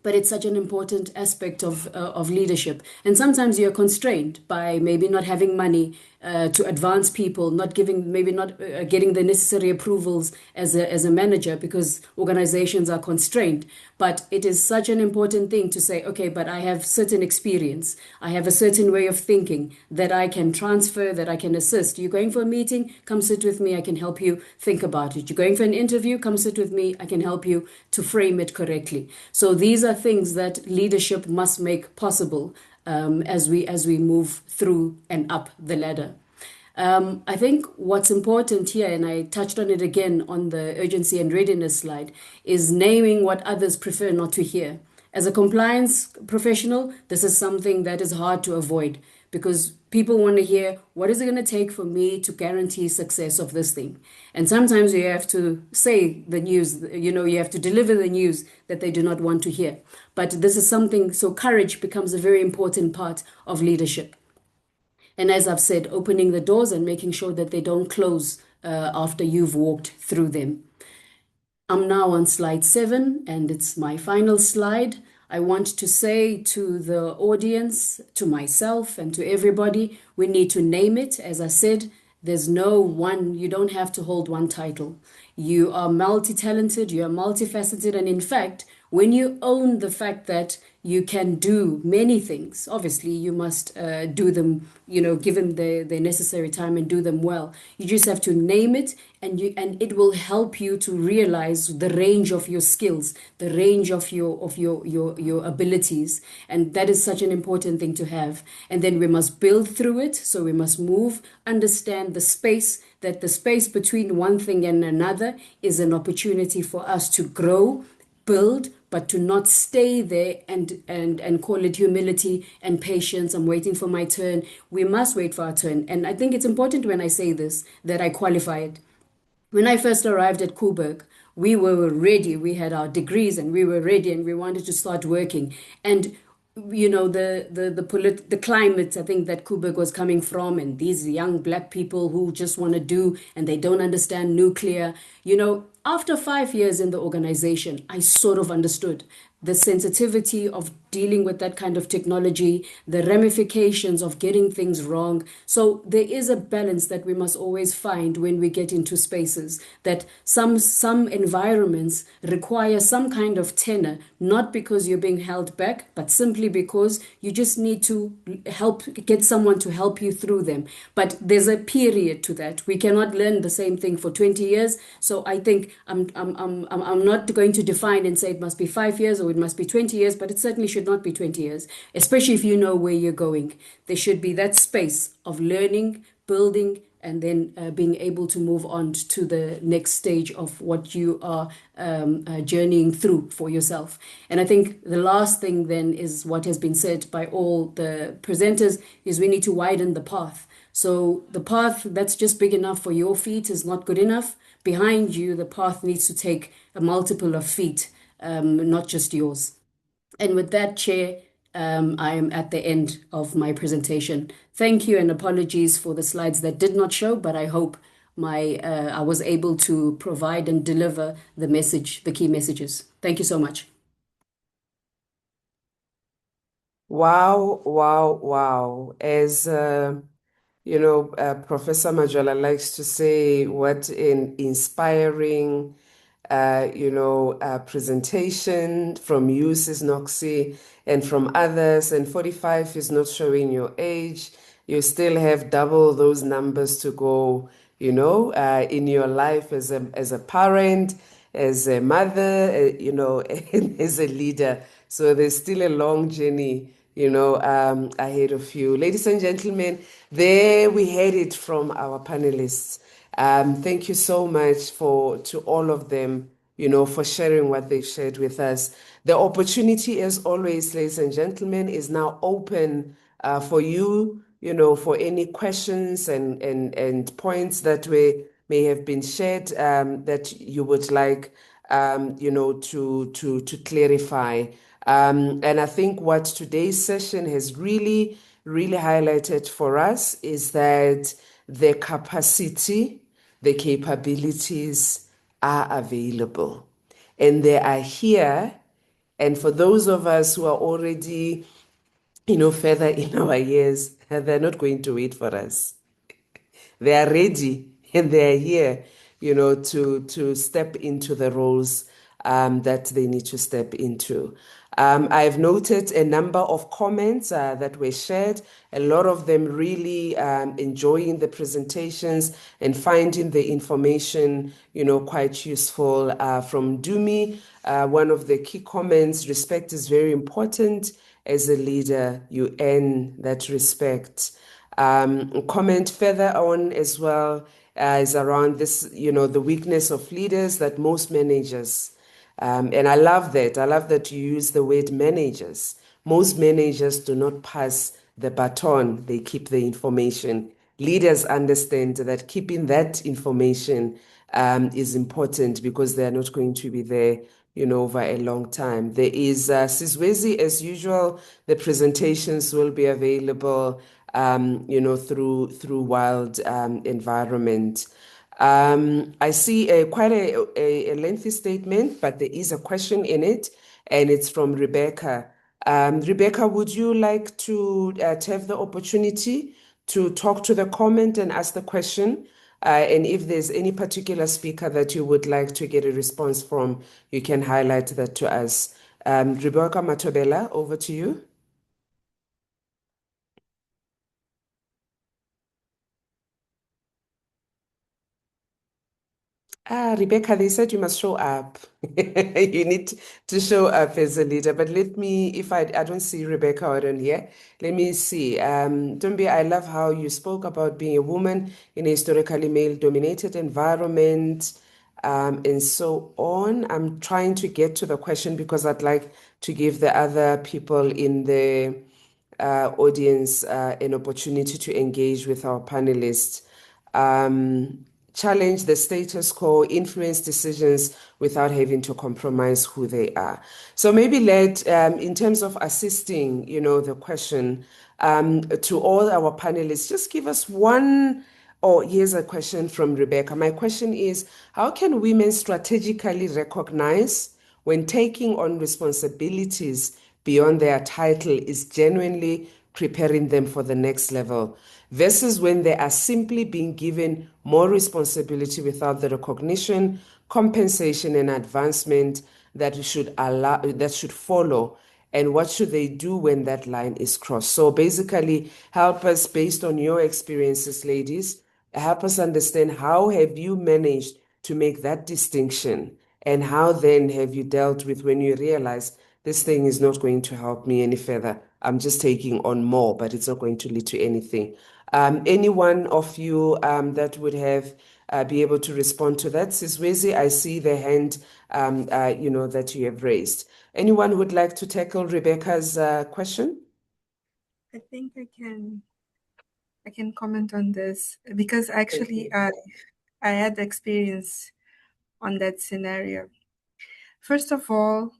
But it's such an important aspect of leadership. And sometimes you're constrained by maybe not having money to advance people, not getting the necessary approvals as a manager because organizations are constrained. But it is such an important thing to say, okay, but I have certain experience, I have a certain way of thinking that I can transfer, that I can assist. You're going for a meeting, come sit with me, I can help you think about it. You're going for an interview, come sit with me, I can help you to frame it correctly. So these are things that leadership must make possible as we move through and up the ladder. I think what's important here, and I touched on it again on the urgency and readiness slide, is naming what others prefer not to hear. As a compliance professional, this is something that is hard to avoid because people want to hear, what is it going to take for me to guarantee success of this thing? And sometimes you have to say the news, you have to deliver the news that they do not want to hear. But this is something, so courage becomes a very important part of leadership. And as I've said, opening the doors and making sure that they don't close after you've walked through them. I'm now on slide 7, and it's my final slide. I want to say to the audience, to myself, and to everybody, we need to name it. As I said, there's no one, you don't have to hold one title. You are multi-talented, you are multifaceted, and in fact, when you own the fact that you can do many things, obviously you must do them, give them the necessary time and do them well. You just have to name it, and it will help you to realize the range of your skills, the range of your abilities, and that is such an important thing to have. And then we must build through it, so we must move, understand the space, that the space between one thing and another is an opportunity for us to grow, build, but to not stay there and call it humility and patience. I'm waiting for my turn. We must wait for our turn. And I think it's important when I say this that I qualify it. When I first arrived at Koeberg, we were ready. We had our degrees and we were ready and we wanted to start working. And the climate, I think, that Koeberg was coming from, and these young black people who just want to do and they don't understand nuclear. After 5 years in the organization, I sort of understood the sensitivity of dealing with that kind of technology, the ramifications of getting things wrong. So there is a balance that we must always find when we get into spaces, that some environments require some kind of tenor, not because you're being held back, but simply because you just need to get someone to help you through them. But there's a period to that. We cannot learn the same thing for 20 years. So I think I'm not going to define and say it must be 5 years or it must be 20 years, but it certainly should not be 20 years, especially if you know where you're going. There should be that space of learning, building, and then being able to move on to the next stage of what you are journeying through for yourself. And I think the last thing then is what has been said by all the presenters is we need to widen the path. So the path that's just big enough for your feet is not good enough. Behind you, the path needs to take a multiple of feet, not just yours. And with that, Chair, I am at the end of my presentation. Thank you and apologies for the slides that did not show, but I hope I was able to provide and deliver the key messages. Thank you so much. Wow, wow, wow. As Professor Majola likes to say, what an inspiring presentation from you, Sis Noxie, and from others. And 45 is not showing your age. You still have double those numbers to go, in your life as a parent, as a mother, and as a leader. So there's still a long journey, ahead of you. Ladies and gentlemen, there we had it from our panelists. Thank you so much to all of them, for sharing what they've shared with us. The opportunity, as always, ladies and gentlemen, is now open for you, for any questions and points that may have been shared that you would like, to clarify. And I think what today's session has really, really highlighted for us is that the capacity, the capabilities are available and they are here. And for those of us who are already, further in our years, they're not going to wait for us. They are ready and they are here, to step into the roles that they need to step into. I've noted a number of comments that were shared, a lot of them really enjoying the presentations and finding the information, quite useful. From Dumi, one of the key comments, respect is very important. As a leader, you earn that respect. Comment further on as well is around this, the weakness of leaders that most managers, and I love that. I love that you use the word managers. Most managers do not pass the baton, they keep the information. Leaders understand that keeping that information is important because they're not going to be there, over a long time. There is Sizwezi, as usual. The presentations will be available, through Wild Environment. I see quite a lengthy statement, but there is a question in it, and it's from Rebecca. Rebecca, would you like to have the opportunity to talk to the comment and ask the question? And if there's any particular speaker that you would like to get a response from, you can highlight that to us. Rebecca Matobela, over to you. Rebecca, they said you must show up. You need to show up as a leader. But let me, if I don't see Rebecca out on here, let me see. Ntombi, I love how you spoke about being a woman in a historically male-dominated environment, and so on. I'm trying to get to the question because I'd like to give the other people in the audience an opportunity to engage with our panelists. Challenge the status quo, influence decisions without having to compromise who they are. So maybe in terms of assisting, the question to all our panelists, just give us one. Oh, here's a question from Rebecca. My question is, how can women strategically recognize when taking on responsibilities beyond their title is genuinely preparing them for the next level, versus when they are simply being given more responsibility without the recognition, compensation, and advancement that should follow? And what should they do when that line is crossed? So basically, help us, based on your experiences, ladies, help us understand how have you managed to make that distinction, and how then have you dealt with when you realize this thing is not going to help me any further. I'm just taking on more, but it's not going to lead to anything. Any one of you that would have be able to respond to that? Sizwezi, I see the hand that you have raised. Anyone who would like to tackle Rebecca's question? I think I can comment on this because actually I had experience on that scenario. First of all,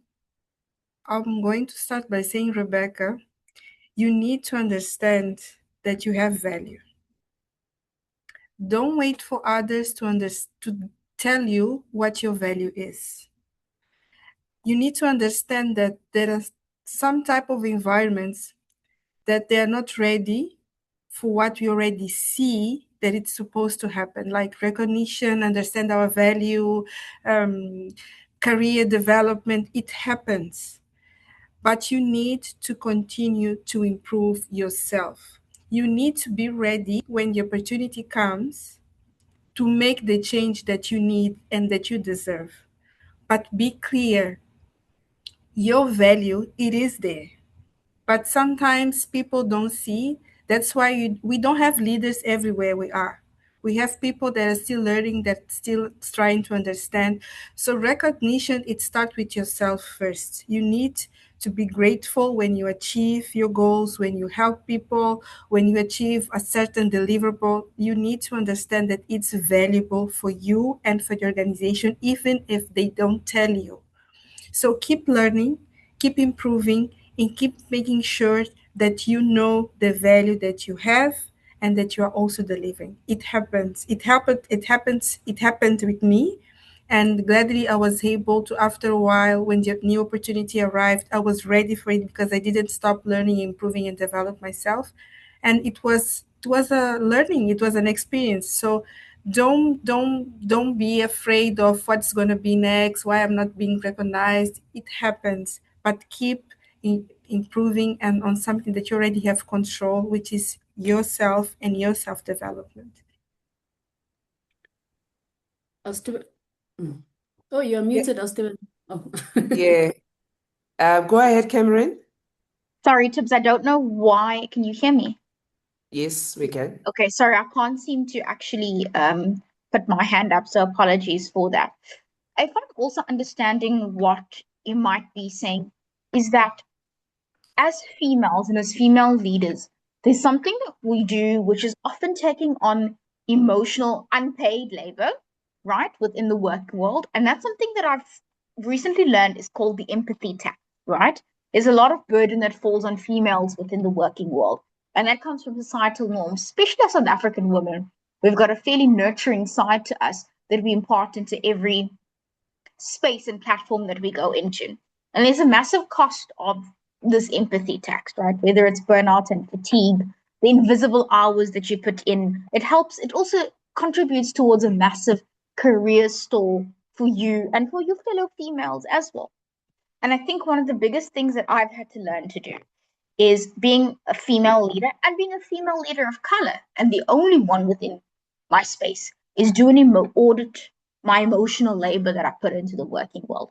I'm going to start by saying, Rebecca, you need to understand that you have value. Don't wait for others to tell you what your value is. You need to understand that there are some type of environments that they are not ready for what we already see that it's supposed to happen, like recognition, understand our value, career development. It happens. But you need to continue to improve yourself. You need to be ready when the opportunity comes to make the change that you need and that you deserve. But be clear, your value, it is there. But sometimes people don't see. That's why we don't have leaders everywhere we are. We have people that are still learning, that still trying to understand. So recognition, it starts with yourself first. You need to be grateful when you achieve your goals, when you help people, when you achieve a certain deliverable. You need to understand that it's valuable for you and for the organization, even if they don't tell you. So keep learning, keep improving, and keep making sure that you know the value that you have and that you are also delivering. It happens. It happened with me. And gladly I was able to, after a while, when the new opportunity arrived, I was ready for it because I didn't stop learning, improving, and develop myself. And it was was a learning, it was an experience. So don't be afraid of what's going to be next, why I'm not being recognized. It happens, but keep improving and on something that you already have control, which is yourself and your self-development. Oh, you're muted, Austin. Oh. Yeah. Go ahead, Cameron. Sorry, Tibbs, I don't know why. Can you hear me? Yes, we can. Okay, sorry, I can't seem to actually put my hand up, so apologies for that. I think also understanding what you might be saying is that as females and as female leaders, there's something that we do which is often taking on emotional unpaid labor, right, within the work world. And that's something that I've recently learned is called the empathy tax, right? There's a lot of burden that falls on females within the working world. And that comes from societal norms, especially as South African women. We've got a fairly nurturing side to us that we impart into every space and platform that we go into. And there's a massive cost of this empathy tax, right? Whether it's burnout and fatigue, the invisible hours that you put in, it helps. It also contributes towards a massive career stall for you and for your fellow females as well. And I think one of the biggest things that I've had to learn to do is being a female leader and being a female leader of color. And the only one within my space is do an audit my emotional labor that I put into the working world.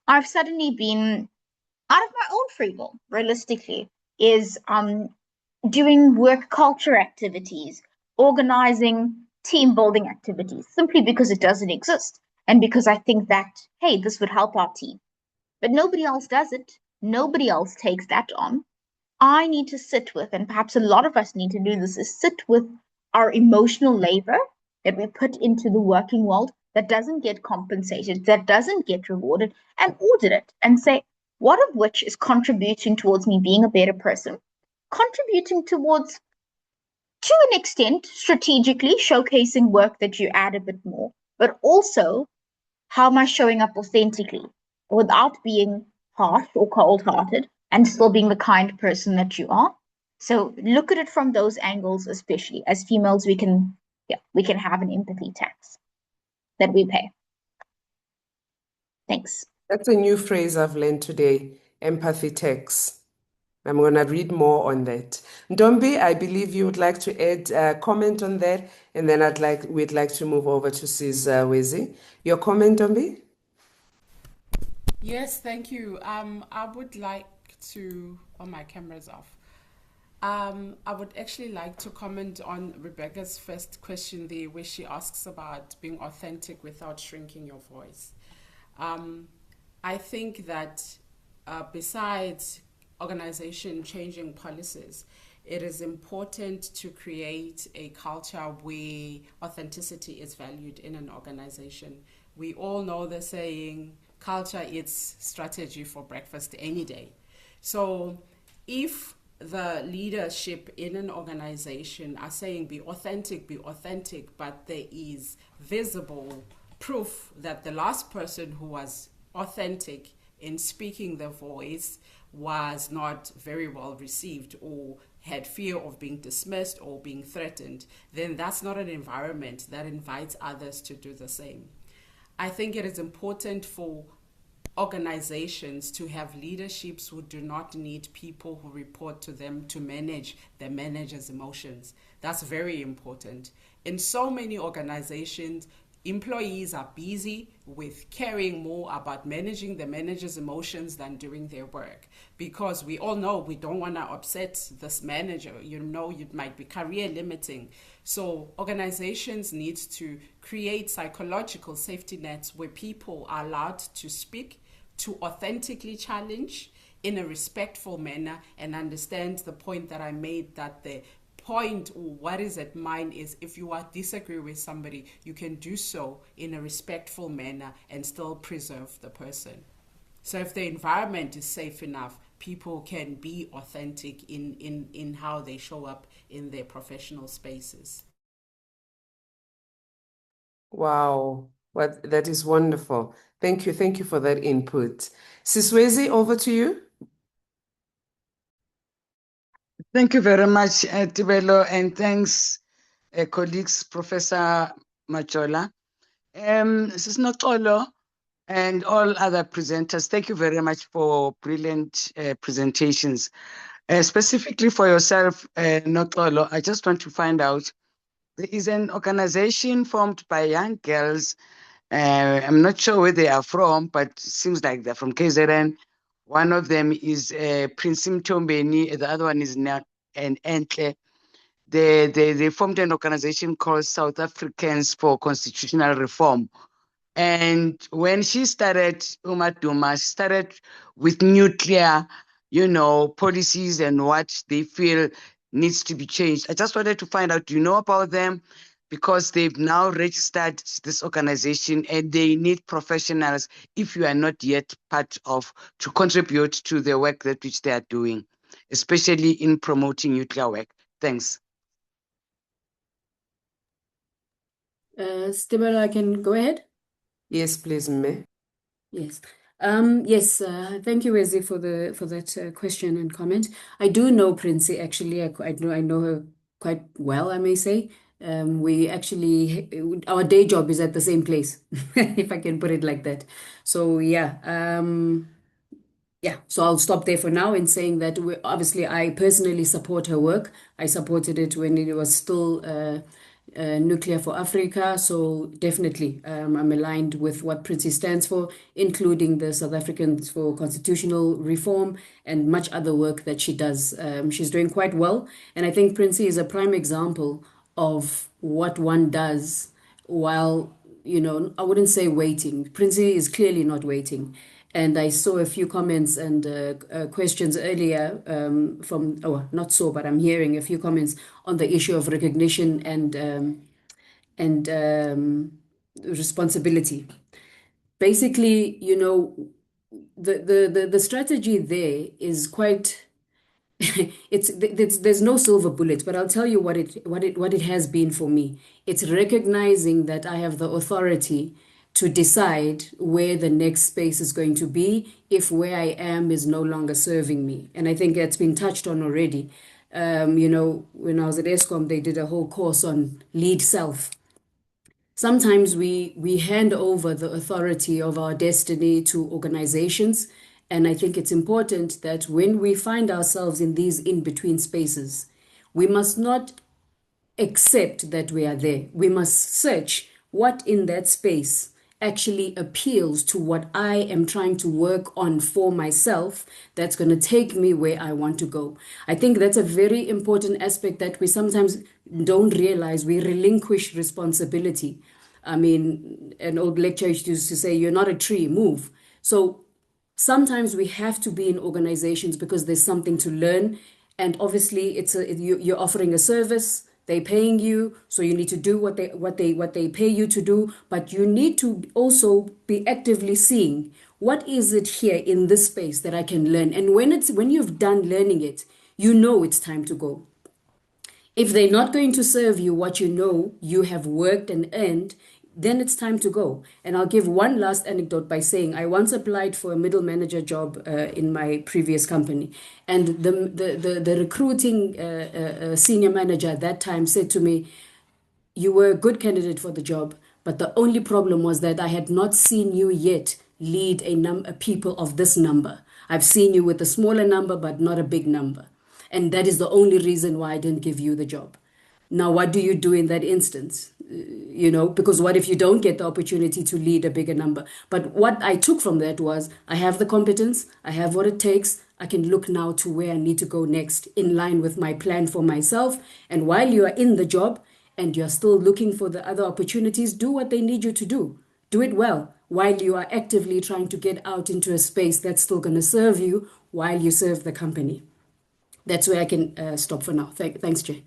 I've suddenly been out of my own free will, realistically, is doing work culture activities, organizing team building activities, simply because it doesn't exist. And because I think that, hey, this would help our team. But nobody else does it. Nobody else takes that on. I need to sit with, and perhaps a lot of us need to do this, is sit with our emotional labor that we put into the working world that doesn't get compensated, that doesn't get rewarded, and audit it and say, what of which is contributing towards me being a better person, contributing towards, to an extent, strategically showcasing work that you add a bit more, but also how am I showing up authentically without being harsh or cold-hearted and still being the kind person that you are. So look at it from those angles, especially as females, we can have an empathy tax that we pay. Thanks. That's a new phrase I've learned today, empathy tax. I'm going to read more on that. Ntombi, I believe you would like to add a comment on that, and then we'd like to move over to Sis Wezi. Your comment, Ntombi? Yes, thank you. I would like to, my camera's off. I would actually like to comment on Rebecca's first question there, where she asks about being authentic without shrinking your voice. I think that besides organization changing policies, it is important to create a culture where authenticity is valued in an organization. We all know the saying, culture eats strategy for breakfast any day. So if the leadership in an organization are saying be authentic, but there is visible proof that the last person who was authentic in speaking their voice was not very well received or had fear of being dismissed or being threatened, then that's not an environment that invites others to do the same. I think it is important for organizations to have leaderships who do not need people who report to them to manage the manager's emotions. That's very important. In so many organizations, employees are busy with caring more about managing the manager's emotions than doing their work, because we all know we don't want to upset this manager. You know, it might be career limiting. So organizations need to create psychological safety nets where people are allowed to speak, to authentically challenge in a respectful manner, and understand the point that I made, that the point or what is at mine is, if you are disagree with somebody, you can do so in a respectful manner and still preserve the person. So if the environment is safe enough, people can be authentic in how they show up in their professional spaces. Wow, that is wonderful. Thank you for that input. Sis Wezi, over to you. Thank you very much, Tebelo, and thanks, colleagues, Professor Majola. Sis Noxolo and all other presenters, thank you very much for brilliant presentations. Specifically for yourself, Noxolo, I just want to find out, there is an organization formed by young girls. I'm not sure where they are from, but it seems like they're from KZN. One of them is Prince Ntombi, the other one is Entle. They formed an organization called South Africans for Constitutional Reform. And when she started, Duma started with nuclear, policies and what they feel needs to be changed. I just wanted to find out, do you know about them? Because they've now registered this organization and they need professionals, if you are not yet part of, to contribute to the work that which they are doing, especially in promoting nuclear work. Thanks. Tebelo, I can go ahead? Yes, please, Me. Yes. Yes, thank you, Wezi, for that question and comment. I do know Princey, actually. I know her quite well, I may say. We actually, our day job is at the same place, if I can put it like that. So yeah, so I'll stop there for now in saying that obviously I personally support her work. I supported it when it was still Nuclear for Africa. So definitely I'm aligned with what Princey stands for, including the South Africans for Constitutional Reform and much other work that she does. She's doing quite well. And I think Princey is a prime example of what one does while, I wouldn't say waiting. Princey is clearly not waiting. And I saw a few comments and questions earlier not so, but I'm hearing a few comments on the issue of recognition and responsibility. Basically, the strategy there is quite. There's no silver bullet, but I'll tell you what it has been for me. It's recognizing that I have the authority to decide where the next space is going to be if where I am is no longer serving me. And I think that's been touched on already. When I was at ESCOM, they did a whole course on lead self. Sometimes we hand over the authority of our destiny to organizations. And I think it's important that when we find ourselves in these in-between spaces, we must not accept that we are there. We must search what in that space actually appeals to what I am trying to work on for myself that's going to take me where I want to go. I think that's a very important aspect that we sometimes don't realize. We relinquish responsibility. I mean, an old lecturer used to say, you're not a tree, move. So sometimes we have to be in organizations because there's something to learn. And obviously you're offering a service. They're paying you, so you need to do what they pay you to do. But you need to also be actively seeing what is it here in this space that I can learn. And when you've done learning it, you know it's time to go. If they're not going to serve you what you know you have worked and earned, then it's time to go. And I'll give one last anecdote by saying I once applied for a middle manager job in my previous company. And the recruiting senior manager at that time said to me, you were a good candidate for the job, but the only problem was that I had not seen you yet lead a people of this number. I've seen you with a smaller number, but not a big number. And that is the only reason why I didn't give you the job. Now, what do you do in that instance? Because what if you don't get the opportunity to lead a bigger number? But what I took from that was I have the competence, I have what it takes. I can look now to where I need to go next in line with my plan for myself. And while you are in the job and you're still looking for the other opportunities, do what they need you to do. Do it well while you are actively trying to get out into a space that's still going to serve you while you serve the company. That's where I can stop for now. Thanks, Jay.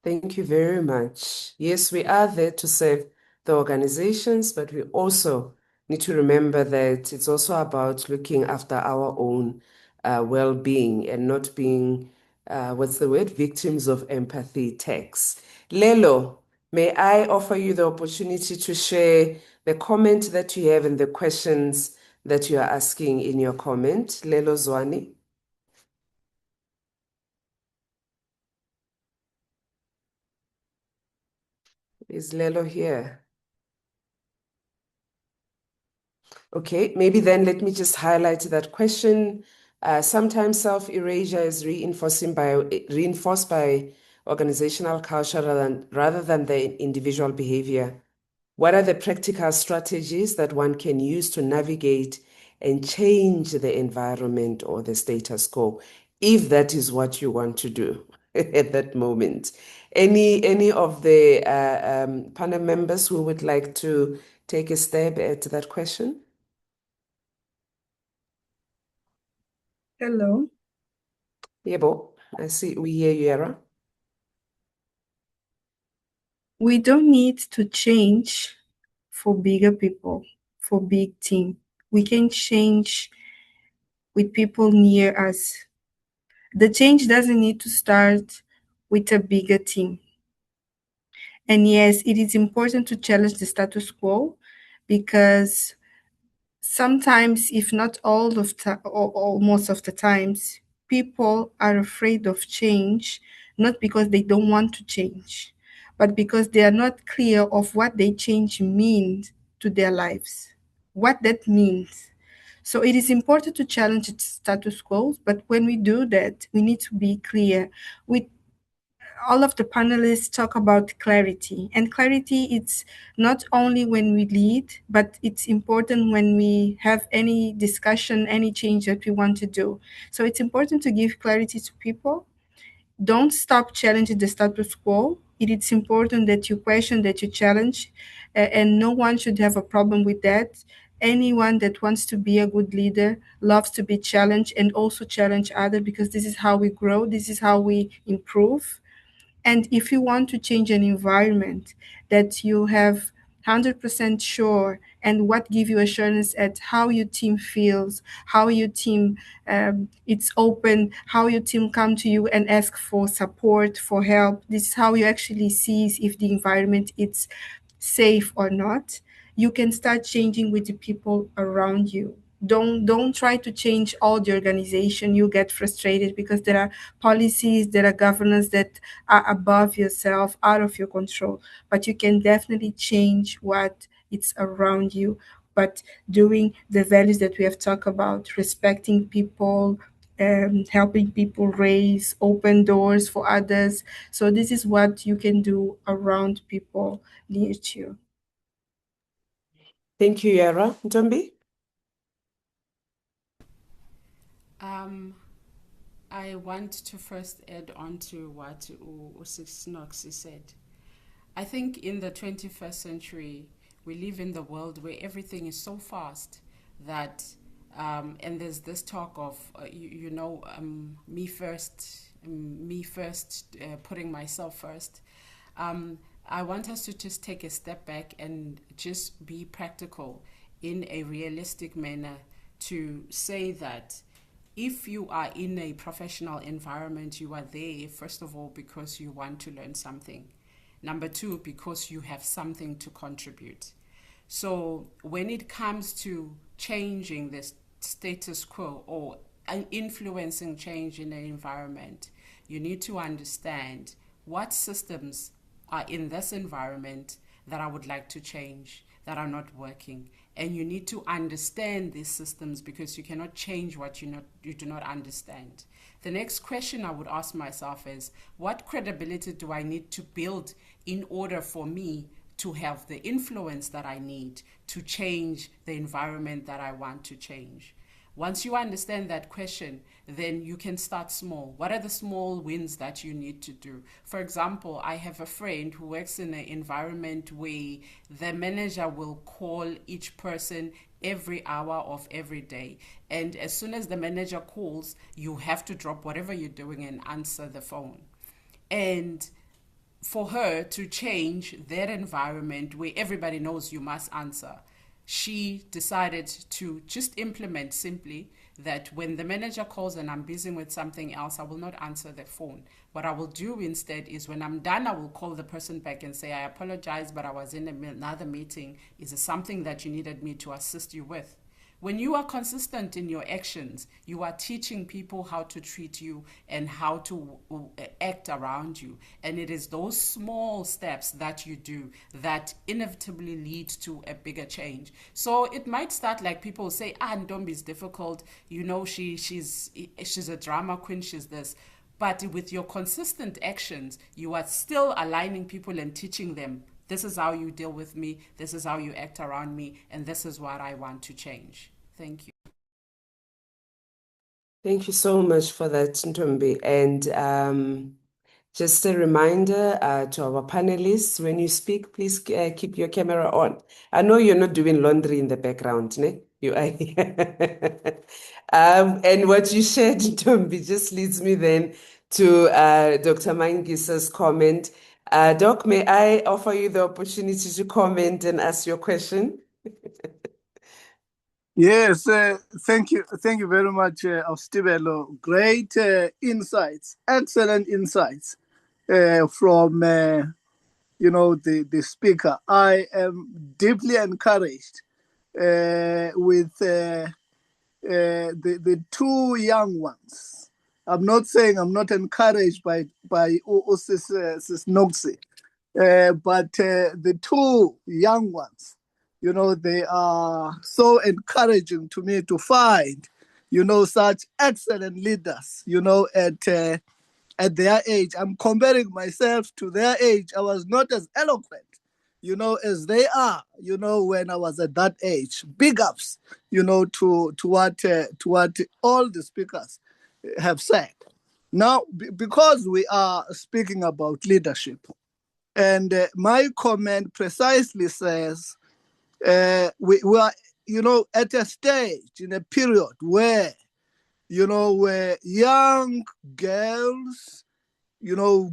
Thank you very much. Yes, we are there to serve the organizations, but we also need to remember that it's also about looking after our own well-being and not being, victims of empathy tax. Lelo, may I offer you the opportunity to share the comment that you have and the questions that you are asking in your comment? Lelo Zwani. Is Lelo here? Okay, maybe then let me just highlight that question. Sometimes self-erasure is reinforced by organizational culture rather than the individual behavior. What are the practical strategies that one can use to navigate and change the environment or the status quo, if that is what you want to do at that moment? Any of the panel members who would like to take a stab at that question? Hello. Yebo, I see. We hear you, Yara. We don't need to change for bigger people, for big team. We can change with people near us. The change doesn't need to start with a bigger team. And yes, it is important to challenge the status quo because sometimes, if not all of or most of the times, people are afraid of change, not because they don't want to change, but because they are not clear of what they change means to their lives, what that means. So it is important to challenge the status quo, but when we do that, we need to be clear. All of the panelists talk about clarity, and clarity, it's not only when we lead, but it's important when we have any discussion, any change that we want to do. So it's important to give clarity to people. Don't stop challenging the status quo. It is important that you question, that you challenge, and no one should have a problem with that. Anyone that wants to be a good leader loves to be challenged and also challenge others, because this is how we grow, this is how we improve. And if you want to change an environment that you have 100% sure, and what give you assurance at how your team feels, how your team it's open, how your team come to you and ask for support, for help. This is how you actually see if the environment is safe or not. You can start changing with the people around you. Don't try to change all the organization. You get frustrated because there are policies, there are governance that are above yourself, out of your control. But you can definitely change what it's around you. But doing the values that we have talked about, respecting people, helping people raise, open doors for others. So this is what you can do around people near you. Thank you, Yara. Ntombi? I want to first add on to what Noxi said. I think in the 21st century, we live in the world where everything is so fast that, and there's this talk of, me first, putting myself first. I want us to just take a step back and just be practical in a realistic manner to say that if you are in a professional environment, you are there, first of all, because you want to learn something. Number two, because you have something to contribute. So when it comes to changing the status quo or influencing change in an environment, you need to understand what systems are in this environment that I would like to change, that are not working. And you need to understand these systems, because you cannot change what you do not understand. The next question I would ask myself is, what credibility do I need to build in order for me to have the influence that I need to change the environment that I want to change? Once you understand that question, then you can start small. What are the small wins that you need to do? For example, I have a friend who works in an environment where the manager will call each person every hour of every day. And as soon as the manager calls, you have to drop whatever you're doing and answer the phone. And for her to change that environment where everybody knows you must answer, she decided to just implement simply that when the manager calls and I'm busy with something else, I will not answer the phone. What I will do instead is when I'm done, I will call the person back and say, I apologize, but I was in another meeting. Is it something that you needed me to assist you with? When you are consistent in your actions, you are teaching people how to treat you and how to act around you. And it is those small steps that you do that inevitably lead to a bigger change. So it might start like people say, Ntombi is difficult. You know, she's a drama queen, she's this. But with your consistent actions, you are still aligning people and teaching them, this is how you deal with me, this is how you act around me, and this is what I want to change. Thank you. Thank you so much for that, Ntombi. And just a reminder to our panelists, when you speak, please keep your camera on. I know you're not doing laundry in the background, ne? You are here. And what you shared, Ntombi, just leads me then to Dr. Manhisa's comment. Doc, may I offer you the opportunity to comment and ask your question? Yes, thank you very much, Tebelo. Great insights, excellent insights from the speaker. I am deeply encouraged with the two young ones. I'm not saying I'm not encouraged by Sis Noxi, but the two young ones, they are so encouraging to me to find, such excellent leaders, at their age. I'm comparing myself to their age. I was not as eloquent, as they are, when I was at that age. Big ups, to what all the speakers have said. Now, because we are speaking about leadership, and my comment precisely says we are, at a stage in a period where, where young girls,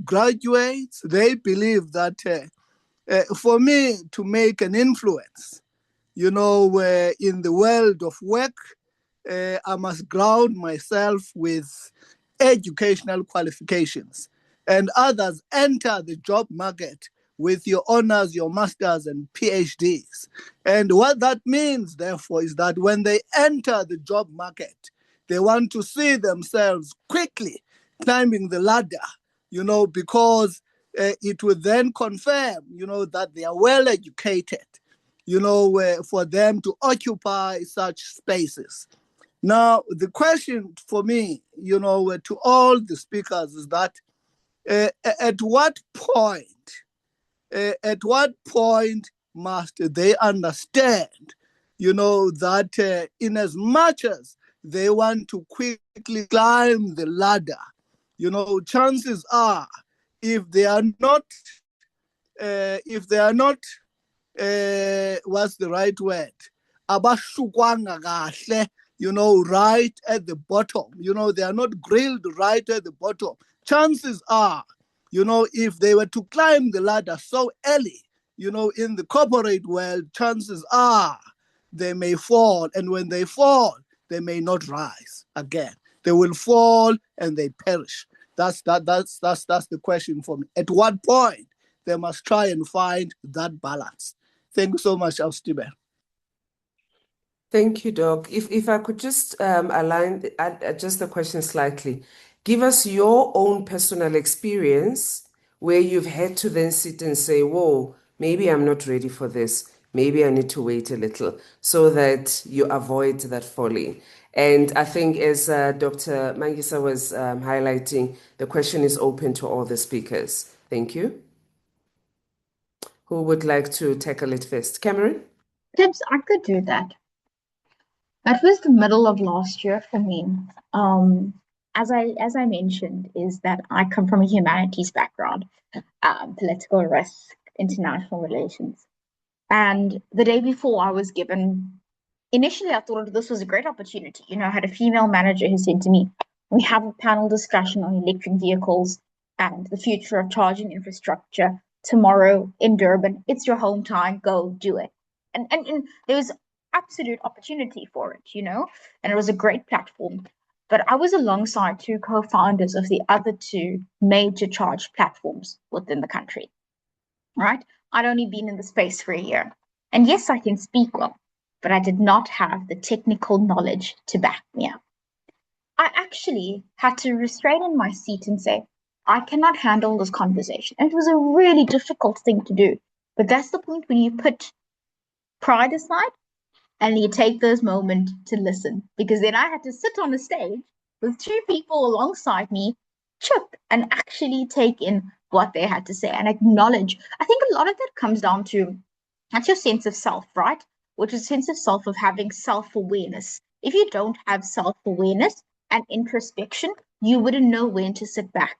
graduates, they believe that for me to make an influence, in the world of work, I must ground myself with educational qualifications. And others enter the job market with your honors, your masters, and PhDs. And what that means, therefore, is that when they enter the job market, they want to see themselves quickly climbing the ladder, because it would then confirm, that they are well educated, for them to occupy such spaces. Now, the question for me, to all the speakers is that at what point must they understand, that in as much as they want to quickly climb the ladder, chances are, if they are not, what's the right word? Abashukwanga kahle, right at the bottom. They are not grilled right at the bottom. Chances are, if they were to climb the ladder so early, in the corporate world, chances are they may fall. And when they fall, they may not rise again. They will fall and they perish. That's the question for me. At what point they must try and find that balance? Thank you so much, Stephen. Thank you, Doc. If I could just adjust the question slightly. Give us your own personal experience where you've had to then sit and say, whoa, maybe I'm not ready for this. Maybe I need to wait a little, so that you avoid that falling. And I think, as Dr. Manhisa was highlighting, the question is open to all the speakers. Thank you. Who would like to tackle it first? Cameron? Tips, I could do that. That was the middle of last year for me. As I mentioned, is that I come from a humanities background, political risk, international relations. And the day before I was given, initially I thought this was a great opportunity. I had a female manager who said to me, we have a panel discussion on electric vehicles and the future of charging infrastructure tomorrow in Durban. It's your hometown, go do it. And there was absolute opportunity for it, and it was a great platform. But I was alongside two co-founders of the other two major charge platforms within the country, right? I'd only been in the space for a year. And yes, I can speak well. but I did not have the technical knowledge to back me up. I actually had to restrain in my seat and say, I cannot handle this conversation. And it was a really difficult thing to do. But that's the point when you put pride aside and you take those moments to listen. Because then I had to sit on a stage with two people alongside me, chip, and actually take in what they had to say and acknowledge. I think a lot of that comes down to that's your sense of self, right? Which is a sense of self of having self-awareness. If you don't have self-awareness and introspection, you wouldn't know when to sit back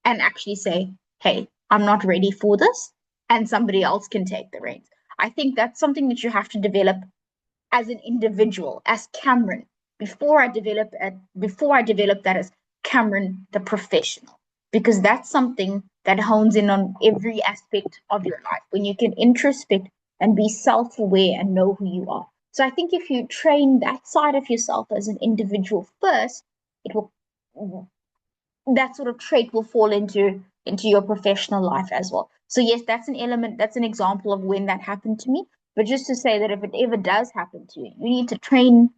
and actually say, hey, I'm not ready for this, and somebody else can take the reins. I think that's something that you have to develop as an individual, as Cameron, before I develop that as Cameron the professional, because that's something that hones in on every aspect of your life when you can introspect and be self-aware and know who you are. So I think if you train that side of yourself as an individual first, it will that sort of trait will fall into your professional life as well. So yes, that's an element, that's an example of when that happened to me. But just to say that if it ever does happen to you, you need to train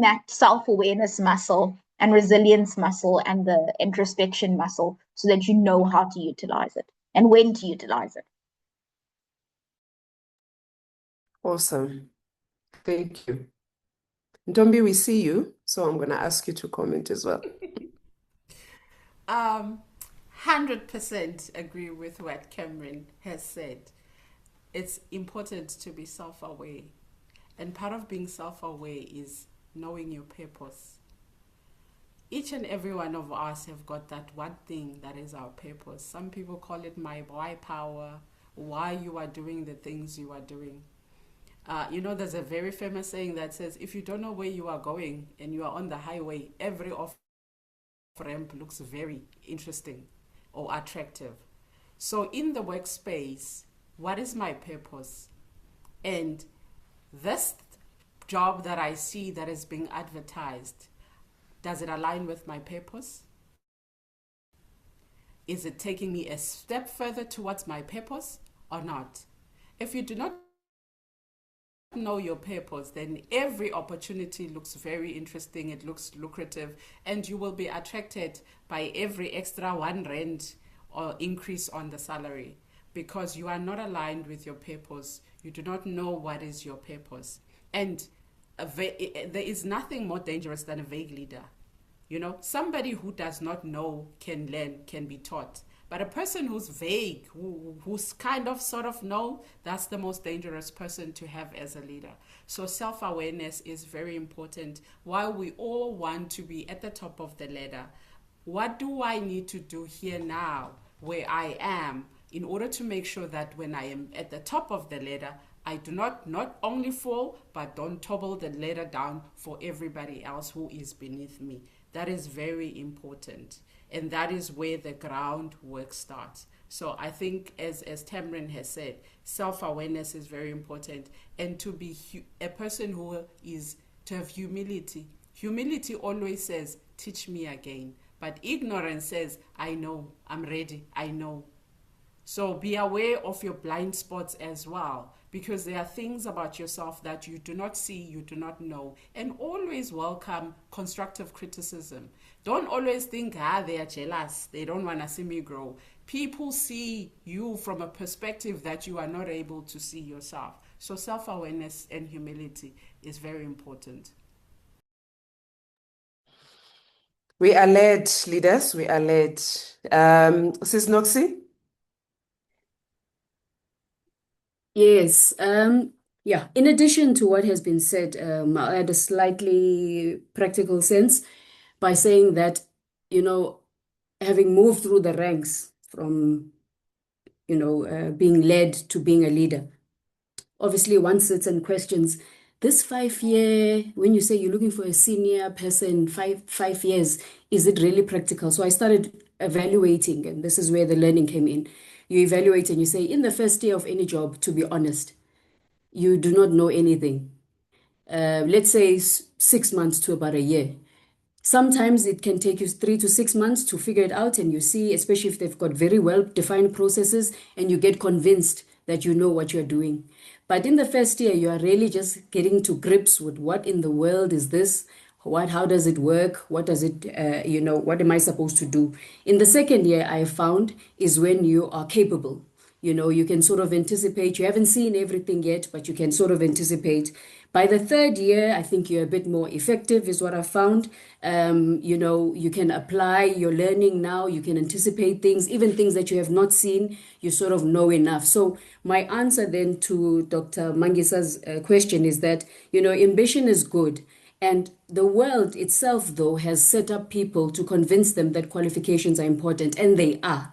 that self-awareness muscle and resilience muscle and the introspection muscle so that you know how to utilize it and when to utilize it. Awesome. Thank you. Ntombi, we see you, so I'm going to ask you to comment as well. 100% agree with what Cameron has said. It's important to be self-aware. And part of being self-aware is knowing your purpose. Each and every one of us have got that one thing that is our purpose. Some people call it my why power, why you are doing the things you are doing. There's a very famous saying that says, if you don't know where you are going and you are on the highway, every off-ramp looks very interesting or attractive. So in the workspace, what is my purpose? And this job that I see that is being advertised, does it align with my purpose? Is it taking me a step further towards my purpose or not? If you do not know your purpose, then every opportunity looks very interesting, it looks lucrative, and you will be attracted by every extra R1 or increase on the salary because you are not aligned with your purpose. You do not know what is your purpose. And there is nothing more dangerous than a vague leader. Somebody who does not know can learn, can be taught. But a person who's vague, who's kind of sort of know, that's the most dangerous person to have as a leader. So self-awareness is very important. While we all want to be at the top of the ladder, what do I need to do here now where I am in order to make sure that when I am at the top of the ladder, I do not only fall, but don't topple the ladder down for everybody else who is beneath me. That is very important. And that is where the groundwork starts. So I think, as Tamrin has said, self-awareness is very important. And to be a person who is to have humility. Humility always says, teach me again. But ignorance says, I know, I'm ready, I know. So be aware of your blind spots as well, because there are things about yourself that you do not see, you do not know, and always welcome constructive criticism. Don't always think, they are jealous, they don't want to see me grow. People see you from a perspective that you are not able to see yourself. So self-awareness and humility is very important. We are led, leaders, we are led. Sis Noxie? Yes. In addition to what has been said, I'll add a slightly practical sense by saying that, having moved through the ranks from, being led to being a leader, obviously one sits and questions this 5 year, when you say you're looking for a senior person, five years, is it really practical? So I started evaluating, and this is where the learning came in. You evaluate and you say, in the first year of any job, to be honest, you do not know anything. Let's say 6 months to about a year. Sometimes it can take you 3 to 6 months to figure it out, and you see, especially if they've got very well-defined processes, and you get convinced that you know what you're doing. But in the first year, you are really just getting to grips with what in the world is this? How does it work? What does it, what am I supposed to do? In the second year, I found is when you are capable. You can sort of anticipate. You haven't seen everything yet, but you can sort of anticipate. By the third year, I think you're a bit more effective, is what I found. You can apply your learning now. You can anticipate things, even things that you have not seen. You sort of know enough. So my answer then to Dr. Mangisa's question is that, ambition is good. And the world itself, though, has set up people to convince them that qualifications are important, and they are.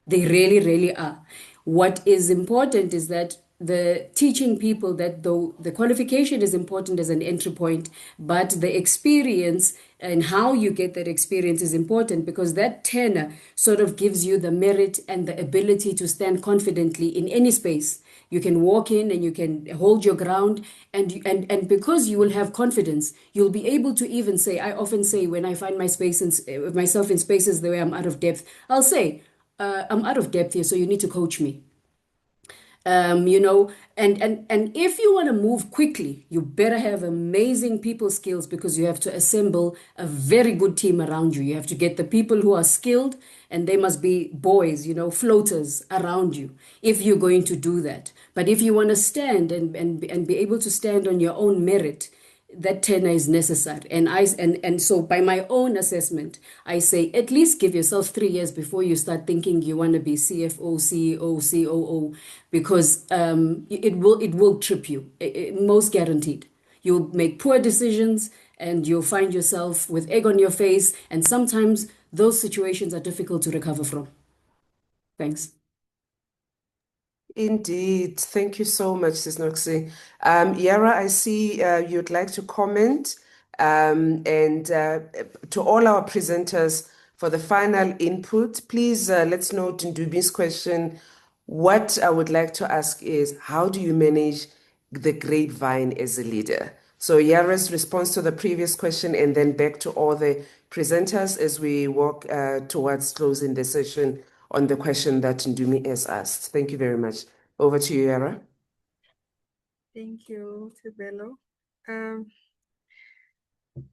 They really, really are. What is important is that the teaching people that though the qualification is important as an entry point, but the experience and how you get that experience is important, because that tenor sort of gives you the merit and the ability to stand confidently in any space. You can walk in and you can hold your ground, and because you will have confidence, you'll be able to even say, I often say when I find myself in spaces where I'm out of depth, I'll say, I'm out of depth here, so you need to coach me. And if you want to move quickly, you better have amazing people skills, because you have to assemble a very good team around you. You have to get the people who are skilled, and they must be boys, floaters around you, if you're going to do that. But if you want to stand and be able to stand on your own merit, that tenor is necessary. And so by my own assessment, I say at least give yourself 3 years before you start thinking you want to be CFO, CEO, COO, because it will trip you, most guaranteed. You'll make poor decisions and you'll find yourself with egg on your face, and sometimes those situations are difficult to recover from. Thanks. Indeed. Thank you so much, Sis Noxie. Yara, I see you'd like to comment. And to all our presenters for the final input, please let's note Ndubi's question. What I would like to ask is, how do you manage the grapevine as a leader? So Yara's response to the previous question, and then back to all the presenters as we walk towards closing the session on the question that Ndumi has asked. Thank you very much. Over to you, Yara. Thank you, Tebelo.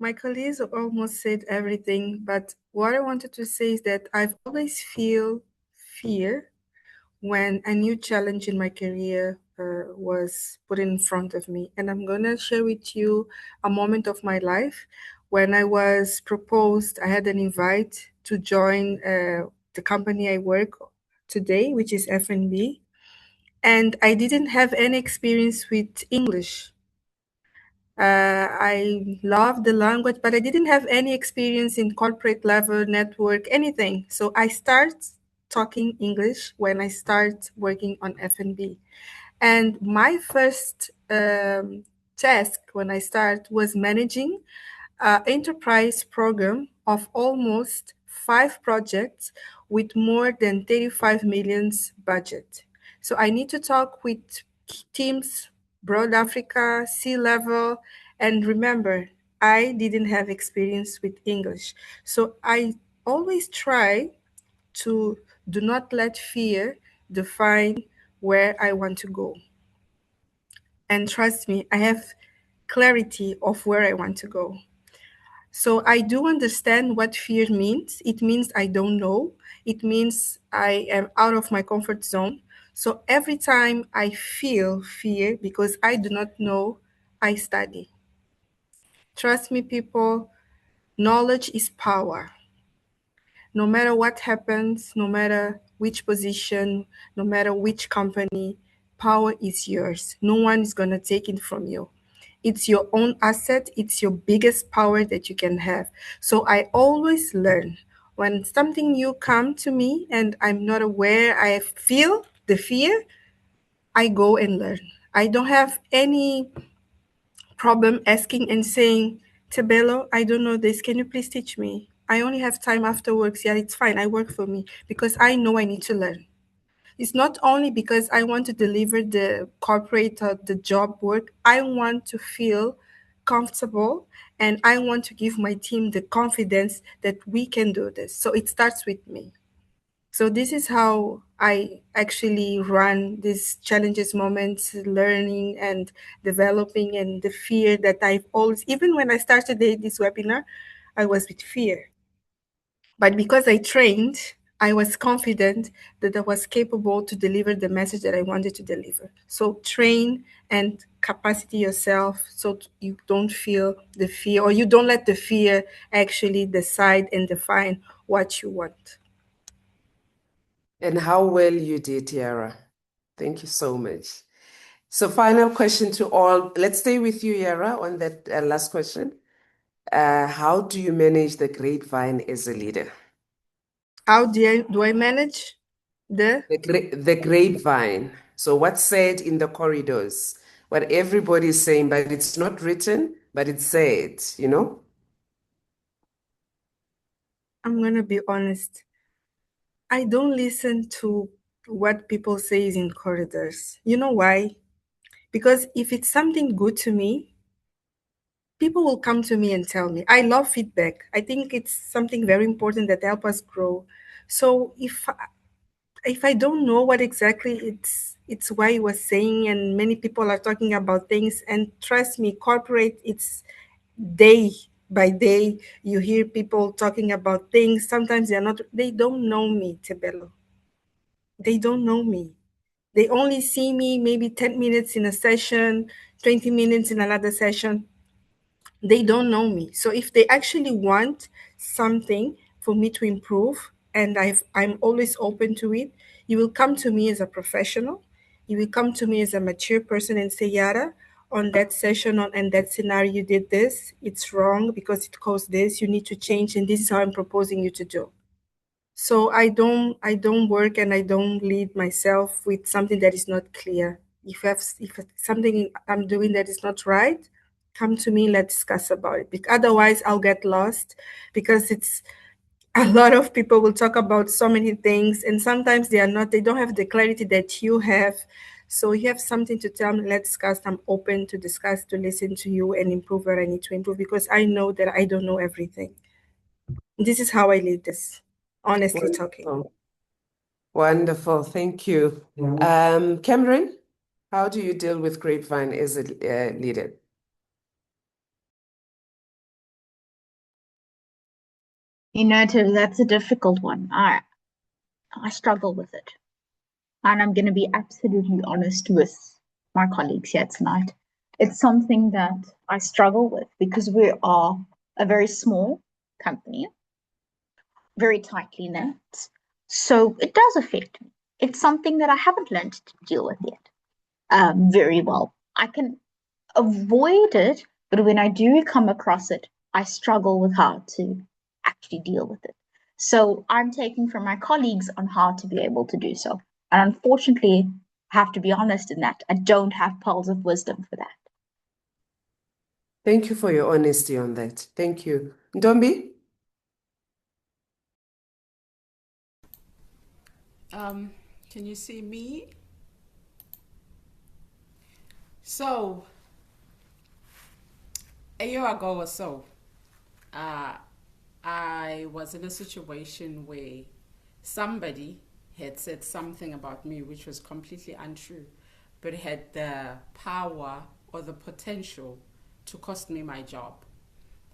My colleagues almost said everything, but what I wanted to say is that I've always feel fear when a new challenge in my career was put in front of me. And I'm going to share with you a moment of my life when I was proposed. I had an invite to join the company I work today, which is F&B. And I didn't have any experience with English. I love the language, but I didn't have any experience in corporate level, network, anything. So I start talking English when I start working on F&B. And my first task when I start was managing an enterprise program of almost 5 projects with more than 35 million budget. So I need to talk with teams, broad Africa, C-level, and remember, I didn't have experience with English. So I always try to do not let fear define where I want to go. And trust me, I have clarity of where I want to go. So I do understand what fear means. It means I don't know. It means I am out of my comfort zone. So every time I feel fear because I do not know, I study. Trust me, people, knowledge is power. No matter what happens, no matter which position, no matter which company, power is yours. No one is going to take it from you. It's your own asset. It's your biggest power that you can have. So I always learn. When something new comes to me and I'm not aware, I feel the fear, I go and learn. I don't have any problem asking and saying, Tebelo, I don't know this. Can you please teach me? I only have time after work. Yeah, it's fine. I work for me because I know I need to learn. It's not only because I want to deliver the corporate or the job work. I want to feel comfortable and I want to give my team the confidence that we can do this. So it starts with me. So this is how I actually run these challenges moments, learning and developing, and the fear that I've always, even when I started this webinar, I was with fear. But because I trained, I was confident that I was capable to deliver the message that I wanted to deliver. So train and capacity yourself so you don't feel the fear, or you don't let the fear actually decide and define what you want. And how well you did, Yara. Thank you so much. So final question to all. Let's stay with you, Yara, on that last question. How do you manage the grapevine as a leader? How do I manage the grapevine? So what's said in the corridors, what everybody is saying, but it's not written, but it's said, you know? I'm going to be honest. I don't listen to what people say is in corridors. You know why? Because if it's something good to me, people will come to me and tell me. I love feedback. I think it's something very important that help us grow. So if I don't know what exactly it's why he was saying, and many people are talking about things, and trust me, corporate, it's day by day you hear people talking about things. Sometimes they don't know me, Tebelo. They don't know me. They only see me maybe 10 minutes in a session, 20 minutes in another session. They don't know me. So if they actually want something for me to improve, and I'm always open to it, you will come to me as a professional. You will come to me as a mature person and say, Yara, on that session and that scenario, you did this. It's wrong because it caused this. You need to change, and this is how I'm proposing you to do. So I don't work and I don't lead myself with something that is not clear. If something I'm doing that is not right, come to me, let's discuss about it. Otherwise I'll get lost, because it's a lot of people will talk about so many things, and sometimes they don't have the clarity that you have. So you have something to tell me, let's discuss. I'm open to discuss, to listen to you and improve where I need to improve, because I know that I don't know everything. This is how I lead this, honestly talking. Wonderful. Wonderful. Thank you. Cameron, how do you deal with grapevine as a leader? That's a difficult one. I struggle with it. And I'm going to be absolutely honest with my colleagues here tonight. It's something that I struggle with because we are a very small company, very tightly knit. So it does affect me. It's something that I haven't learned to deal with yet very well. I can avoid it, but when I do come across it, I struggle with how to actually deal with it. So I'm taking from my colleagues on how to be able to do so. And unfortunately, I have to be honest in that I don't have pearls of wisdom for that. Thank you for your honesty on that. Thank you. Ntombi? Can you see me? So, a year ago or so, I was in a situation where somebody had said something about me which was completely untrue, but had the power or the potential to cost me my job.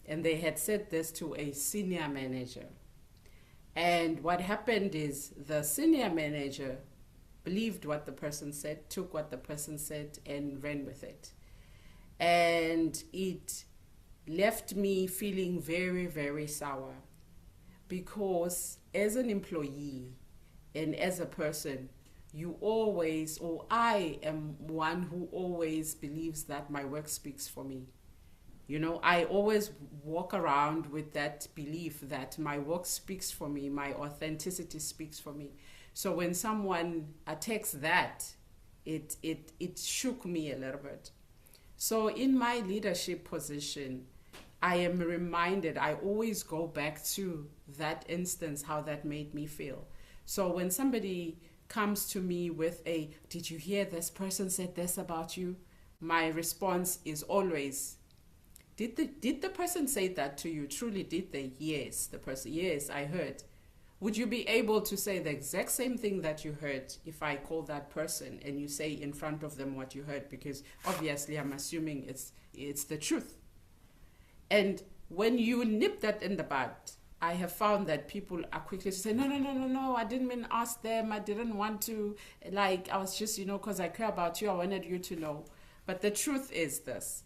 And they had said this to a senior manager. And what happened is the senior manager believed what the person said, took what the person said, and ran with it. And it left me feeling very, very sour, because as an employee and as a person, you always, or I am one who always believes that my work speaks for me. You know, I always walk around with that belief that my work speaks for me, my authenticity speaks for me. So when someone attacks that, it shook me a little bit. So in my leadership position, I am reminded, I always go back to that instance, how that made me feel. So when somebody comes to me with did you hear this person said this about you? My response is always, did the person say that to you? Truly, did they? Yes, the person, yes, I heard. would you be able to say the exact same thing that you heard if I call that person and you say in front of them what you heard? Because obviously I'm assuming it's the truth. And when you nip that in the bud, I have found that people are quickly to say, no, I didn't mean ask them. I didn't want to, like, I was just, because I care about you, I wanted you to know. But the truth is this.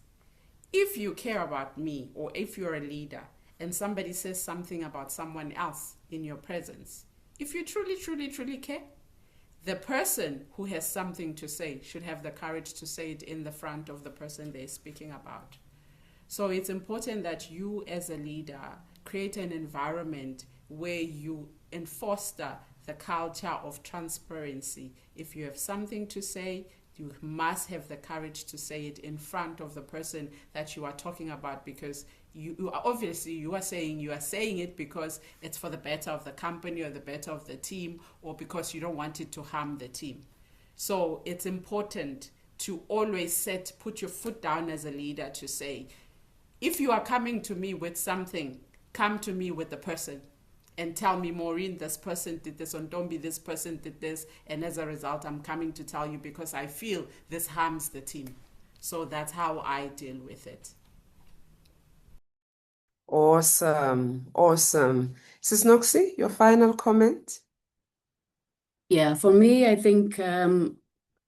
If you care about me, or if you're a leader and somebody says something about someone else in your presence, if you truly, truly, truly care, the person who has something to say should have the courage to say it in the front of the person they're speaking about. So it's important that you as a leader create an environment where you foster the culture of transparency. If you have something to say, you must have the courage to say it in front of the person that you are talking about, because you are saying it because it's for the better of the company or the better of the team, or because you don't want it to harm the team. So it's important to always put your foot down as a leader to say, if you are coming to me with something, come to me with the person and tell me, Maureen, this person did this, Ntombi, this person did this, and as a result, I'm coming to tell you because I feel this harms the team. So that's how I deal with it. Awesome. Sis Noxie, your final comment? Yeah, for me, I think I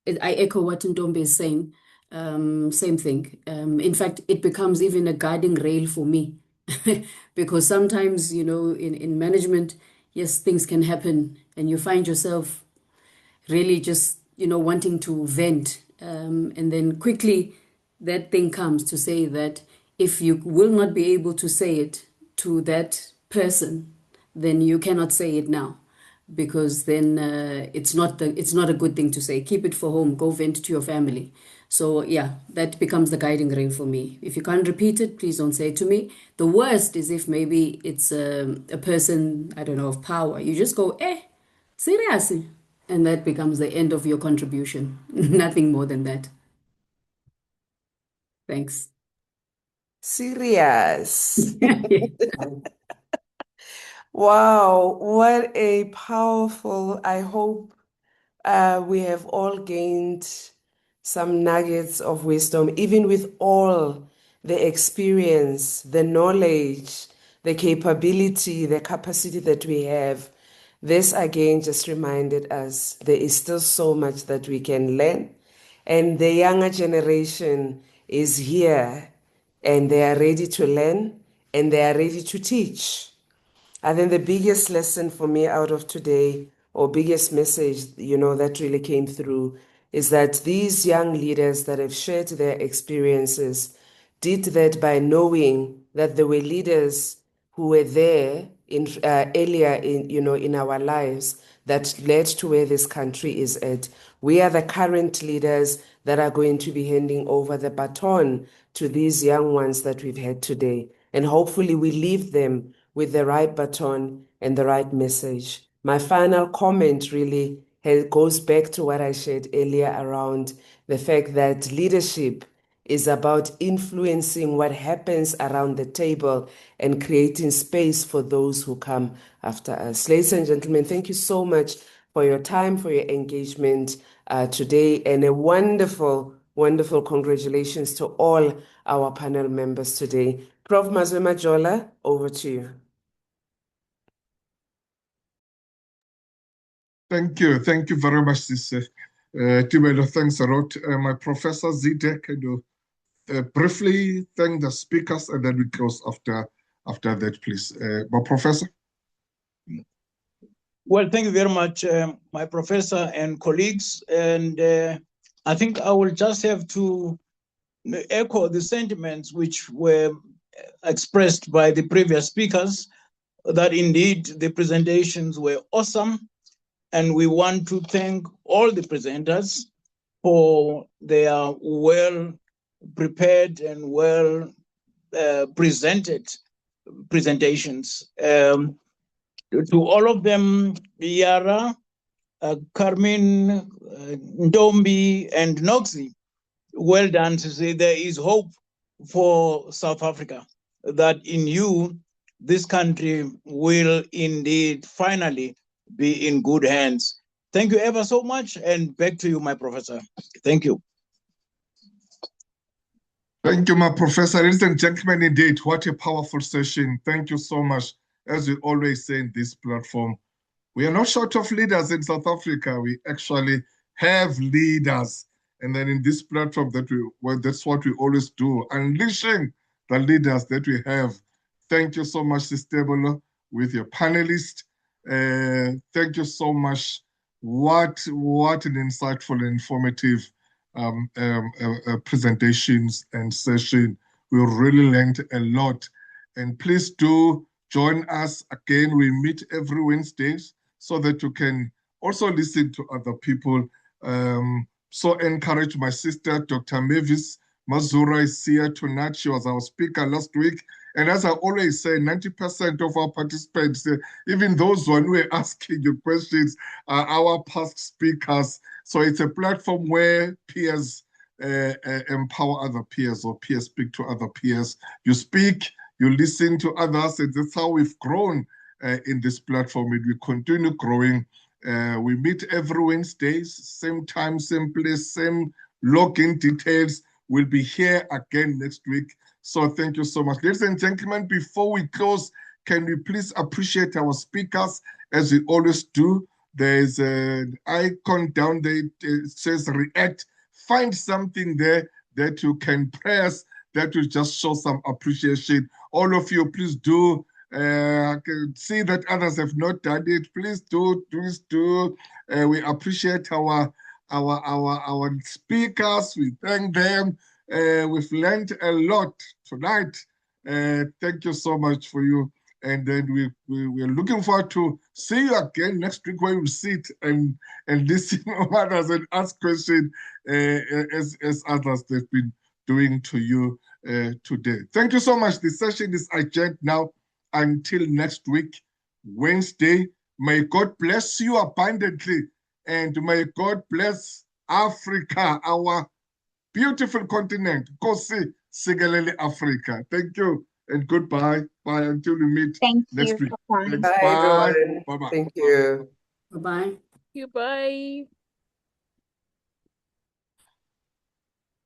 echo what Ntombi is saying. Same thing. In fact, it becomes even a guiding rail for me because sometimes, in management, yes, things can happen and you find yourself really just, wanting to vent. And then quickly that thing comes to say that if you will not be able to say it to that person, then you cannot say it now, because then it's not a good thing to say. Keep it for home. Go vent to your family. So yeah, that becomes the guiding rail for me. If you can't repeat it, please don't say it to me. The worst is if maybe it's a person, I don't know, of power. You just go, seriously. And that becomes the end of your contribution. Nothing more than that. Thanks. Serious. Wow, what a powerful, I hope we have all gained some nuggets of wisdom, even with all the experience, the knowledge, the capability, the capacity that we have. This again just reminded us there is still so much that we can learn, and the younger generation is here and they are ready to learn and they are ready to teach. I think the biggest lesson for me out of today, or biggest message, that really came through, is that these young leaders that have shared their experiences did that by knowing that there were leaders who were there earlier in our lives that led to where this country is at. We are the current leaders that are going to be handing over the baton to these young ones that we've had today. And hopefully we leave them with the right baton and the right message. My final comment really goes back to what I shared earlier around the fact that leadership is about influencing what happens around the table and creating space for those who come after us. Ladies and gentlemen, thank you so much for your time, for your engagement today, and a wonderful, wonderful congratulations to all our panel members today. Prof. Mazwe Majola, over to you. Thank you very much, Sis Tebelo. Thanks a lot. My Professor Zide, can you briefly thank the speakers, and then we close after that, please. My Professor. Well, thank you very much, my professor and colleagues. And I think I will just have to echo the sentiments which were expressed by the previous speakers, that indeed the presentations were awesome. And we want to thank all the presenters for their well-prepared and well-presented presentations. To all of them, Yara, Carmen, Ntombi, and Noxie, well done to say there is hope for South Africa, that in you this country will indeed finally be in good hands. Thank you ever so much, and back to you, my professor. Thank you. Thank you, my professor. Ladies and gentlemen, indeed, what a powerful session. Thank you so much. As we always say in this platform, we are not short of leaders in South Africa. We actually have leaders. And then in this platform, that's what we always do, unleashing the leaders that we have. Thank you so much, Sister Tebelo, with your panelists. Thank you so much. What an insightful and informative presentations and session. We really learned a lot. And please do join us again. We meet every Wednesdays so that you can also listen to other people. So encourage my sister, Dr. Mavis Mazura is here tonight. She was our speaker last week. And as I always say, 90% of our participants, even those who are asking you questions, are our past speakers. So it's a platform where peers empower other peers, or peers speak to other peers. You speak, you listen to others, and that's how we've grown in this platform. And we continue growing. We meet every Wednesdays, same time, same place, same login details. We'll be here again next week. So thank you so much. Ladies and gentlemen, before we close, can we please appreciate our speakers as we always do? There's an icon down there, it says react. Find something there that you can press that will just show some appreciation. All of you, please do. I can see that others have not done it. Please do. We appreciate our speakers. We thank them. We've learned a lot tonight. Thank you so much for you. And then we're looking forward to see you again next week, where we'll sit and listen to others and ask questions as others have been doing to you today. Thank you so much. The session is adjourned now until next week, Wednesday. May God bless you abundantly, and may God bless Africa, our beautiful continent. Kosi Sigalele Africa. Thank you and goodbye. Bye until we meet next week. Bye. Thanks. Bye, Bye. everyone. Bye-bye. Thank you. Bye-bye. Goodbye.